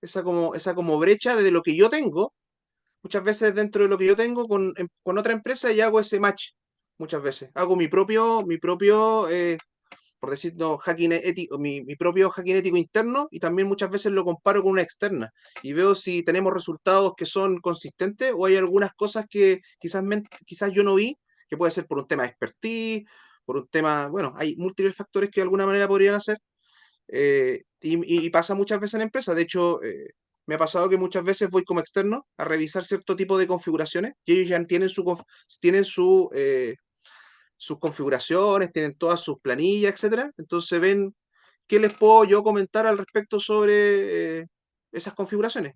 esa como brecha de lo que yo tengo, muchas veces dentro de lo que yo tengo con otra empresa y hago ese match, muchas veces. Hago mi propio por decirlo, hacking ético, mi propio hacking ético interno y también muchas veces lo comparo con una externa y veo si tenemos resultados que son consistentes o hay algunas cosas que quizás yo no vi, que puede ser por un tema de expertise, por un tema, bueno, hay múltiples factores que de alguna manera podrían hacer y pasa muchas veces en empresas. De hecho, me ha pasado que muchas veces voy como externo a revisar cierto tipo de configuraciones y ellos ya tienen sus configuraciones, tienen todas sus planillas, etcétera. Entonces ven qué les puedo yo comentar al respecto sobre esas configuraciones.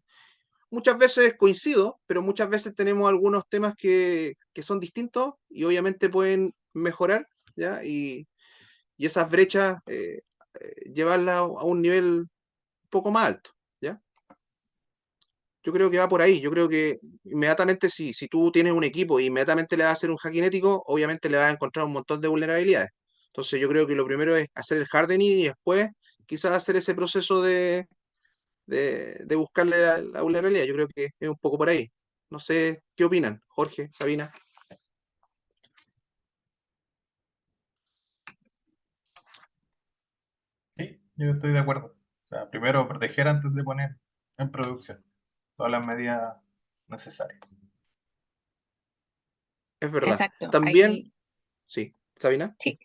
Muchas veces coincido, pero muchas veces tenemos algunos temas que son distintos y obviamente pueden mejorar, ¿ya? Y esas brechas llevarlas a un nivel un poco más alto, ¿ya? Yo creo que va por ahí. Yo creo que inmediatamente si tú tienes un equipo e inmediatamente le vas a hacer un hacking ético, obviamente le vas a encontrar un montón de vulnerabilidades. Entonces yo creo que lo primero es hacer el hardening y después quizás hacer ese proceso de buscarle la vulnerabilidad. Yo creo que es un poco por ahí. No sé, ¿qué opinan? Jorge, Sabina.
Sí, yo estoy de acuerdo. O sea, primero proteger antes de poner en producción todas las medidas necesarias.
Es verdad.
Exacto,
También,
ahí
sí, Sabina.
sí.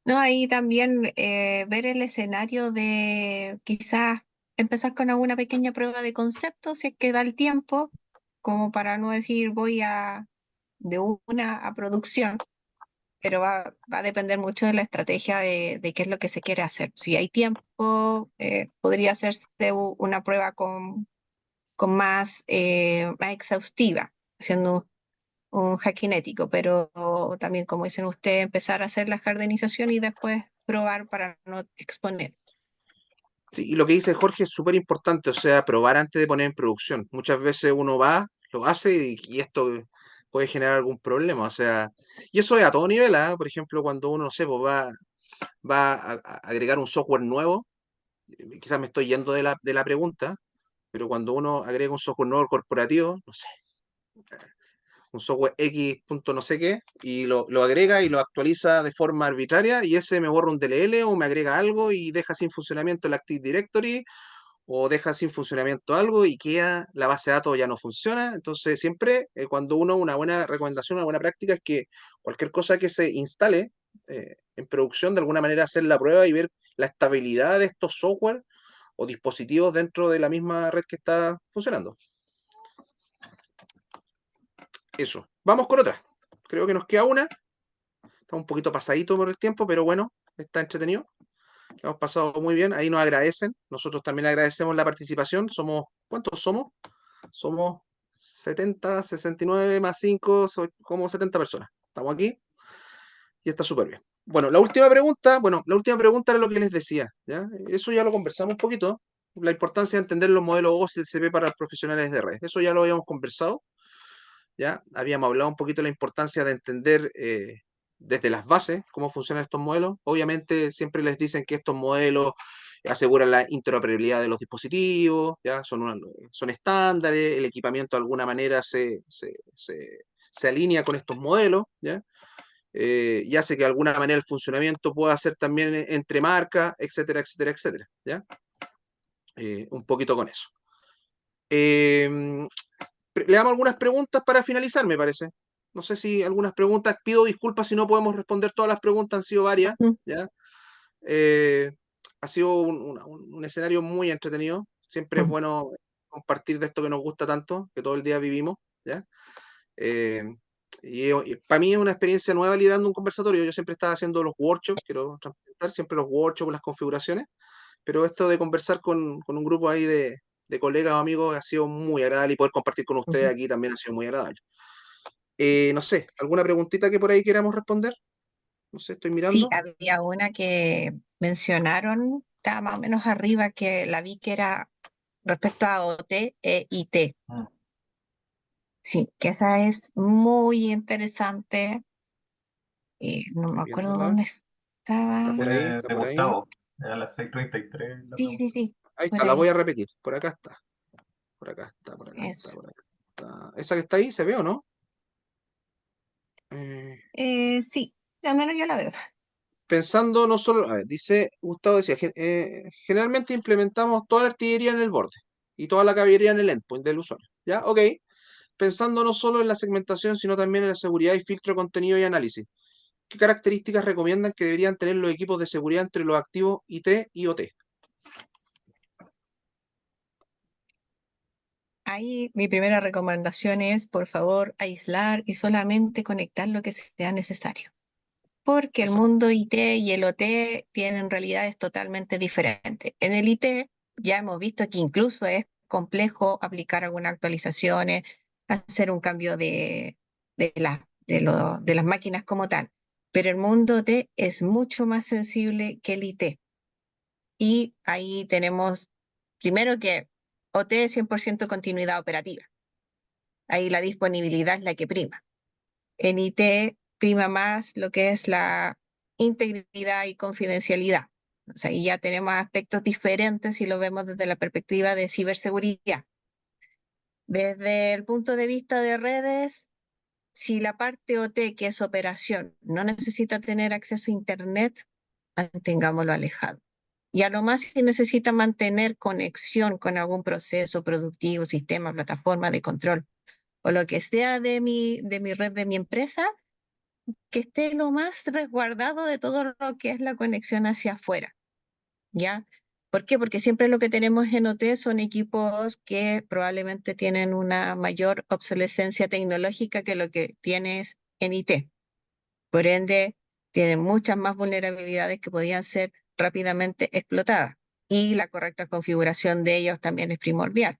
No, ahí también ver el escenario de quizás empezar con alguna pequeña prueba de concepto, si es que da el tiempo, como para no decir voy a de una a producción, pero va a depender mucho de la estrategia de qué es lo que se quiere hacer. Si hay tiempo, podría hacerse una prueba con más exhaustiva, haciendo un hacking ético, pero también, como dicen ustedes, empezar a hacer la jardinización y después probar para no exponer.
Sí, y lo que dice Jorge es súper importante, o sea, probar antes de poner en producción. Muchas veces uno va, lo hace y esto puede generar algún problema, o sea, y eso es a todo nivel, ¿ah? Por ejemplo, cuando uno, no sé, pues va a agregar un software nuevo, quizás me estoy yendo de la pregunta, pero cuando uno agrega un software nuevo corporativo, no sé, un software X punto no sé qué, y lo agrega y lo actualiza de forma arbitraria, y ese me borra un DLL o me agrega algo y deja sin funcionamiento el Active Directory o deja sin funcionamiento algo y queda, la base de datos ya no funciona. Entonces, siempre cuando uno, una buena recomendación, una buena práctica es que cualquier cosa que se instale en producción, de alguna manera hacer la prueba y ver la estabilidad de estos software o dispositivos dentro de la misma red que está funcionando. Eso. Vamos con otra. Creo que nos queda una. Está un poquito pasadito por el tiempo, pero bueno, está entretenido. Lo hemos pasado muy bien. Ahí nos agradecen. Nosotros también agradecemos la participación. ¿Cuántos somos? Somos 70, 69 más 5, soy como 70 personas. Estamos aquí y está súper bien. Bueno, la última pregunta era lo que les decía, ¿ya? Eso ya lo conversamos un poquito, la importancia de entender los modelos OSI y el CP para los profesionales de red. Eso ya lo habíamos conversado, ¿ya? Habíamos hablado un poquito de la importancia de entender desde las bases cómo funcionan estos modelos. Obviamente siempre les dicen que estos modelos aseguran la interoperabilidad de los dispositivos, ¿ya? Son estándares, el equipamiento de alguna manera se alinea con estos modelos, ¿ya? Y hace que de alguna manera el funcionamiento pueda ser también entre marcas, etcétera, etcétera, etcétera, ¿ya? Un poquito con eso. Eh, Le damos algunas preguntas para finalizar, me parece. No sé si algunas preguntas, pido disculpas si no podemos responder todas las preguntas, han sido varias,
Ujú,
¿ya? Eh, ha sido un escenario muy entretenido. Siempre es
ujú.
bueno compartir de esto que nos gusta tanto, que todo el día vivimos, ¿ya? Eh, y para mí es una experiencia nueva liderando un conversatorio. Yo siempre estaba haciendo los workshops, quiero transparentar, siempre los workshops, las configuraciones, pero esto de conversar con un grupo ahí de colegas o amigos ha sido muy agradable y poder compartir con ustedes
Ujú.
aquí también ha sido muy agradable. No sé, ¿alguna preguntita que por ahí queramos responder? No sé, estoy
Sí,
mirando.
había una que mencionaron, estaba más o menos arriba, que la vi que era respecto a OT e IT.
Mm.
Sí, que esa es muy interesante. No me
Estoy
acuerdo
viéndola.
dónde estaba.
Está por ahí, está
De
por ahí.
Gustavo, a las 6:33 la
Sí,
pregunta.
sí, sí.
Ahí
por
está, la
ahí.
voy a repetir. Por acá está. Por acá está, por acá está,
Eso.
por acá está. ¿Esa que está ahí se ve o no? Eh,
Sí, al menos yo la veo.
Pensando no solo, a ver, dice, Gustavo decía, generalmente implementamos toda la artillería en el borde y toda la caballería en el endpoint del usuario. ¿Ya? Ok. Pensando no solo en la segmentación, sino también en la seguridad y filtro de contenido y análisis. ¿Qué características recomiendan que deberían tener los equipos de seguridad entre los activos IT y OT?
Ahí mi primera recomendación es, por favor, aislar y solamente conectar lo que sea necesario, porque el
Exacto.
mundo IT y el OT tienen realidades totalmente diferentes. En el IT ya hemos visto que incluso es complejo aplicar algunas actualizaciones, hacer un cambio de las máquinas como tal, pero el mundo OT es mucho más sensible que el IT. Y ahí tenemos, primero que OT es 100% continuidad operativa. Ahí la disponibilidad es la que prima. En IT prima más lo que es la integridad y confidencialidad. O sea, ahí ya tenemos aspectos diferentes si lo vemos desde la perspectiva de ciberseguridad. Desde el punto de vista de redes, si la parte OT, que es operación, no necesita tener acceso a Internet, mantengámoslo alejado. Y a lo más si necesita mantener conexión con algún proceso productivo, sistema, plataforma de control o lo que sea de mi red, de mi empresa, que esté lo más resguardado de todo lo que es la conexión hacia afuera, ¿ya? ¿Por qué? Porque siempre lo que tenemos en OT son equipos que probablemente tienen una mayor obsolescencia tecnológica que lo que tienes en IT. Por ende, tienen muchas más vulnerabilidades que podían ser rápidamente explotadas. Y la correcta configuración de ellos también es primordial.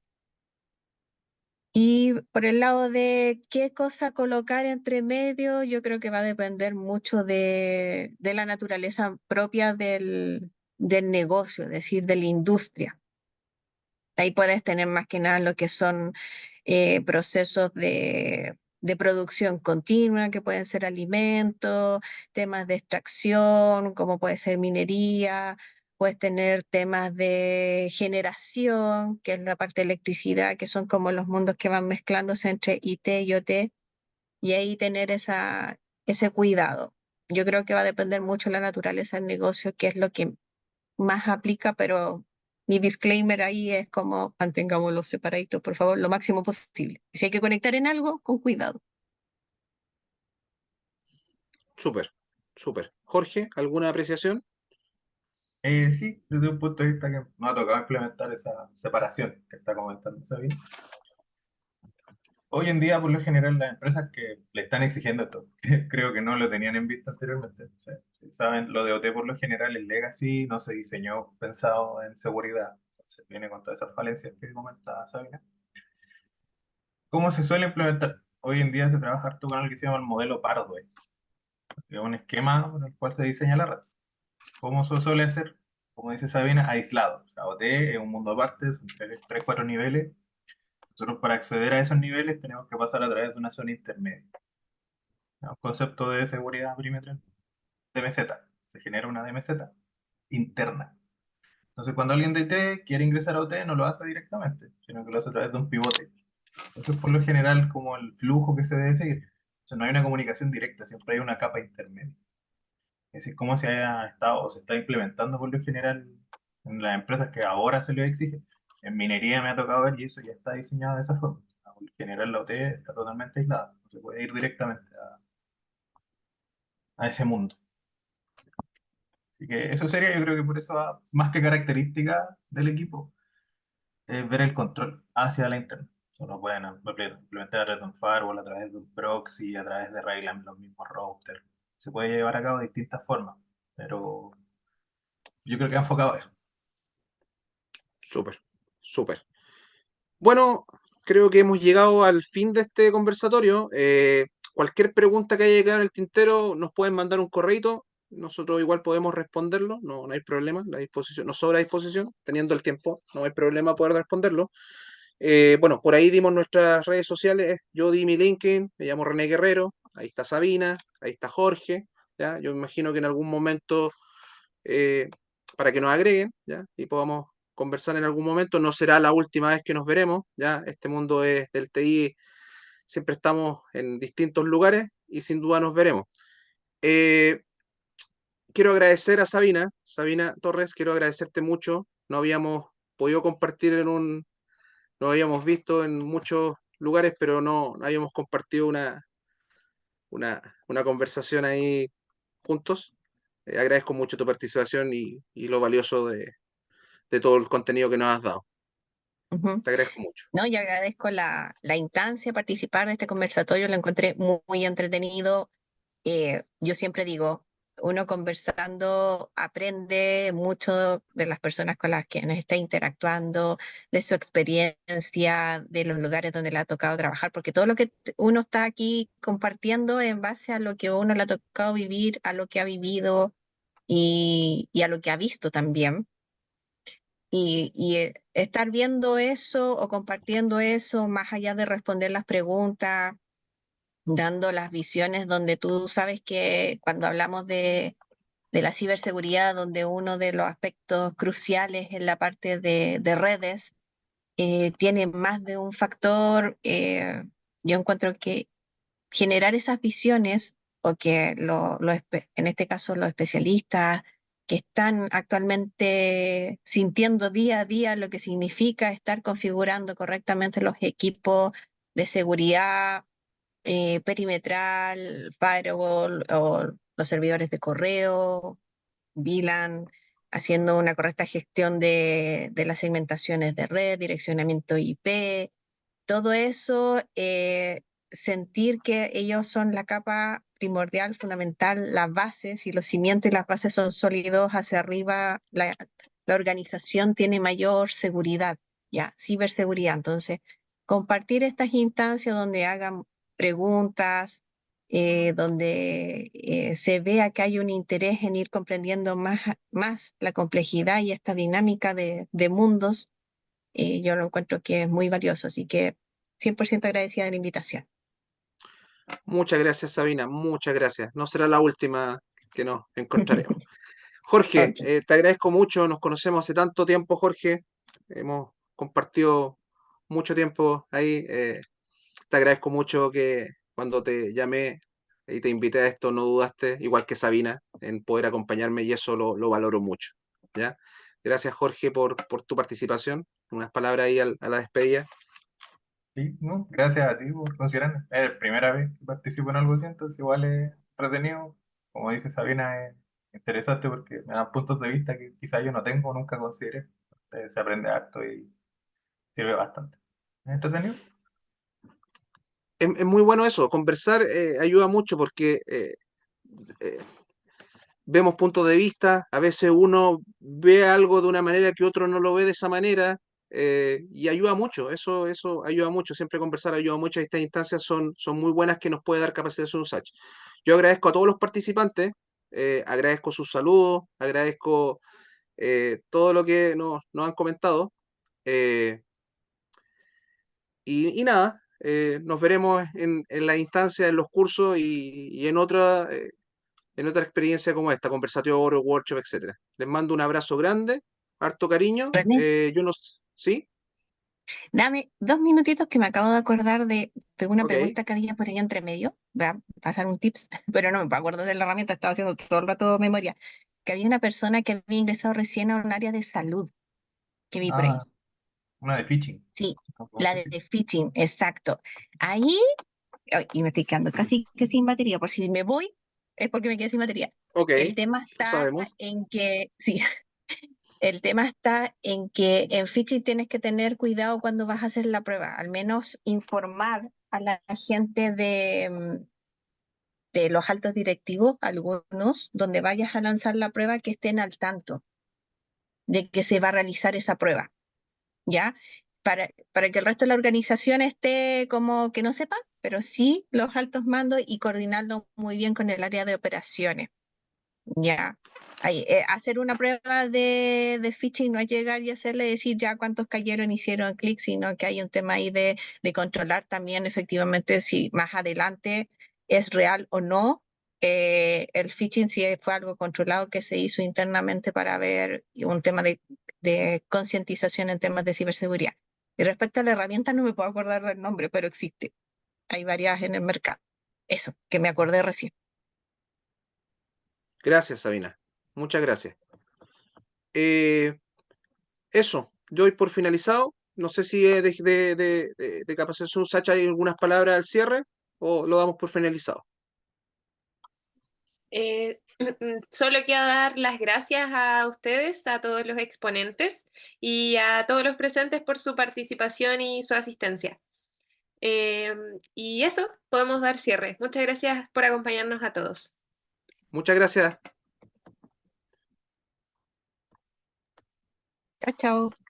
Y por el lado de qué cosa colocar entre medio, yo creo que va a depender mucho de la naturaleza propia del negocio, es decir, de la industria. Ahí puedes tener más que nada lo que son procesos de producción continua, que pueden ser alimentos, temas de extracción, como puede ser minería, puedes tener temas de generación, que es la parte de electricidad, que son como los mundos que van mezclándose entre IT y OT, y ahí tener ese cuidado. Yo creo que va a depender mucho de la naturaleza del negocio, que es lo que más aplica, pero mi disclaimer ahí es como mantengámoslos separaditos, por favor, lo máximo posible. Y si hay que conectar en algo, con cuidado.
Súper, súper. Jorge, ¿alguna apreciación?
Sí, desde un punto de vista que me ha tocado implementar esa separación que está comentando Sabine. Hoy en día, por lo general, las empresas que le están exigiendo esto, que creo que no lo tenían en vista anteriormente. O sea, si saben, lo de OT por lo general es legacy, no se diseñó pensado en seguridad. Entonces viene con todas esas falencias que comenta Sabina. ¿Cómo se suele implementar? Hoy en día se trabaja harto con algo que se llama el modelo Parkway, que es un esquema con el cual se diseña la red. ¿Cómo se suele hacer? Como dice Sabina, aislado. O sea, OT es un mundo aparte, son tres, cuatro niveles. Nosotros para acceder a esos niveles tenemos que pasar a través de una zona intermedia. Un concepto de seguridad perimetral, DMZ. Se genera una DMZ interna. Entonces, cuando alguien de IT quiere ingresar a OT, no lo hace directamente, sino que lo hace a través de un pivote. Eso es por lo general como el flujo que se debe seguir. O sea, no hay una comunicación directa, siempre hay una capa intermedia. Es decir, cómo se haya estado o se está implementando por lo general en las empresas que ahora se les exige. En minería me ha tocado ver y eso ya está diseñado de esa forma. Por lo general la OT está totalmente aislada, no se puede ir directamente a ese mundo. Así que eso sería, yo creo que por eso, más que característica del equipo, es ver el control hacia la interna. Solo pueden implementar a través de un firewall, a través de un proxy, a través de Rayland, los mismos routers. Se puede llevar a cabo de distintas formas, pero yo creo que ha enfocado a eso.
Súper, súper. Bueno, creo que hemos llegado al fin de este conversatorio. Cualquier pregunta que haya quedado en el tintero, nos pueden mandar un correito. Nosotros igual podemos responderlo, no, no hay problema. La disposición, nos sobra disposición, teniendo el tiempo, no hay problema poder responderlo. Bueno, por ahí dimos nuestras redes sociales. Yo di mi LinkedIn, me llamo René Guerrero. Ahí está Sabina, ahí está Jorge. ¿Ya? Yo imagino que en algún momento, para que nos agreguen, ¿ya? Y podamos conversar en algún momento. No será la última vez que nos veremos, ya este mundo es del TI, siempre estamos en distintos lugares y sin duda nos veremos. Eh, Quiero agradecer a Sabina Torres, quiero agradecerte mucho. No habíamos podido compartir no habíamos visto en muchos lugares, pero no habíamos compartido una conversación ahí juntos. Agradezco mucho tu participación y lo valioso de todo el contenido que nos has dado.
Ujú.
Te agradezco mucho.
No, yo agradezco la instancia de participar de este conversatorio, lo encontré muy entretenido. Yo siempre digo, uno conversando aprende mucho de las personas con las que nos está interactuando, de su experiencia, de los lugares donde le ha tocado trabajar, porque todo lo que uno está aquí compartiendo es en base a lo que uno le ha tocado vivir, a lo que ha vivido y a lo que ha visto también. Estar viendo eso o compartiendo eso, más allá de responder las preguntas, dando las visiones donde tú sabes que cuando hablamos de la ciberseguridad, donde uno de los aspectos cruciales en la parte de redes tiene más de un factor, yo encuentro que generar esas visiones o que en este caso los especialistas que están actualmente sintiendo día a día lo que significa estar configurando correctamente los equipos de seguridad perimetral, firewall o los servidores de correo, VLAN, haciendo una correcta gestión de las segmentaciones de red, direccionamiento IP, todo eso, sentir que ellos son la capa primordial, fundamental, las bases y los cimientos y las bases son sólidos hacia arriba, la organización tiene mayor seguridad, ya, ciberseguridad. Entonces, compartir estas instancias donde hagan preguntas, donde se vea que hay un interés en ir comprendiendo más la complejidad y esta dinámica de mundos, yo lo encuentro que es muy valioso, así que 100% agradecida de la invitación.
Muchas gracias, Sabina, muchas gracias. No será la última que nos encontraremos. Jorge,
Ok.
te agradezco mucho, nos conocemos hace tanto tiempo, Jorge. Hemos compartido mucho tiempo ahí. Te agradezco mucho que cuando te llamé y te invité a esto no dudaste, igual que Sabina, en poder acompañarme y eso lo valoro mucho. ¿Ya? Gracias, Jorge, por tu participación. Unas palabras ahí a la despedida.
Sí, no, gracias a ti por considerarme. Es la primera vez que participo en algo así, entonces igual es entretenido. Como dice Sabina, es interesante porque me dan puntos de vista que quizá yo no tengo o nunca consideré. Entonces se aprende harto y sirve bastante. ¿Es entretenido?
Es muy bueno eso, conversar ayuda mucho porque eh, vemos puntos de vista, a veces uno ve algo de una manera que otro no lo ve de esa manera, y ayuda mucho, eso ayuda mucho, siempre conversar ayuda mucho, estas instancias son muy buenas que nos puede dar capacidad de USACH. Yo agradezco a todos los participantes, agradezco sus saludos, agradezco todo lo que nos han comentado, eh, y nada, nos veremos en la instancia, en los cursos y en otra experiencia como esta, conversatorio, workshop, etcétera. Les mando un abrazo grande, harto cariño.
René,
Yo no s- ¿Sí?
dame 2 minutitos que me acabo de acordar de una
Ok.
pregunta que había por ahí entre medio. Voy a pasar un tips, pero no me acuerdo de la herramienta, estaba haciendo todo el rato memoria. Que había una persona que había ingresado recién a un área de salud que vi por
Ah,
ahí.
una de phishing.
Sí,
¿No? ¿Cómo
la
se
de
dice?
phishing, exacto. Ahí, ay, y me estoy quedando casi que sin batería, por si me voy, es porque me quedé sin batería.
Ok,
El tema
ya
está
sabemos.
en que, sí, el tema está en que en phishing tienes que tener cuidado cuando vas a hacer la prueba, al menos informar a la gente de los altos directivos, algunos, donde vayas a lanzar la prueba, que estén al tanto de que se va a realizar esa prueba, ¿ya? Para que el resto de la organización esté como que no sepa, pero sí los altos mandos y coordinarlo muy bien con el área de operaciones. Ya. Hacer una prueba de phishing no es llegar y hacerle decir ya cuántos cayeron, hicieron clic, sino que hay un tema ahí de controlar también efectivamente si más adelante es real o no. El phishing si fue algo controlado que se hizo internamente para ver un tema de concientización en temas de ciberseguridad. Y respecto a la herramienta, no me puedo acordar del nombre, pero existe. Hay varias en el mercado. Eso, que me acordé recién.
Gracias, Sabina. Muchas gracias. Eh, Eso, yo doy por finalizado. No sé si de capacitación USACH hay algunas palabras al cierre o lo damos por finalizado.
Solo quiero dar las gracias a ustedes, a todos los exponentes y a todos los presentes por su participación y su asistencia. Y eso, podemos dar cierre. Muchas gracias por acompañarnos a todos.
Muchas gracias.
Chao, chao.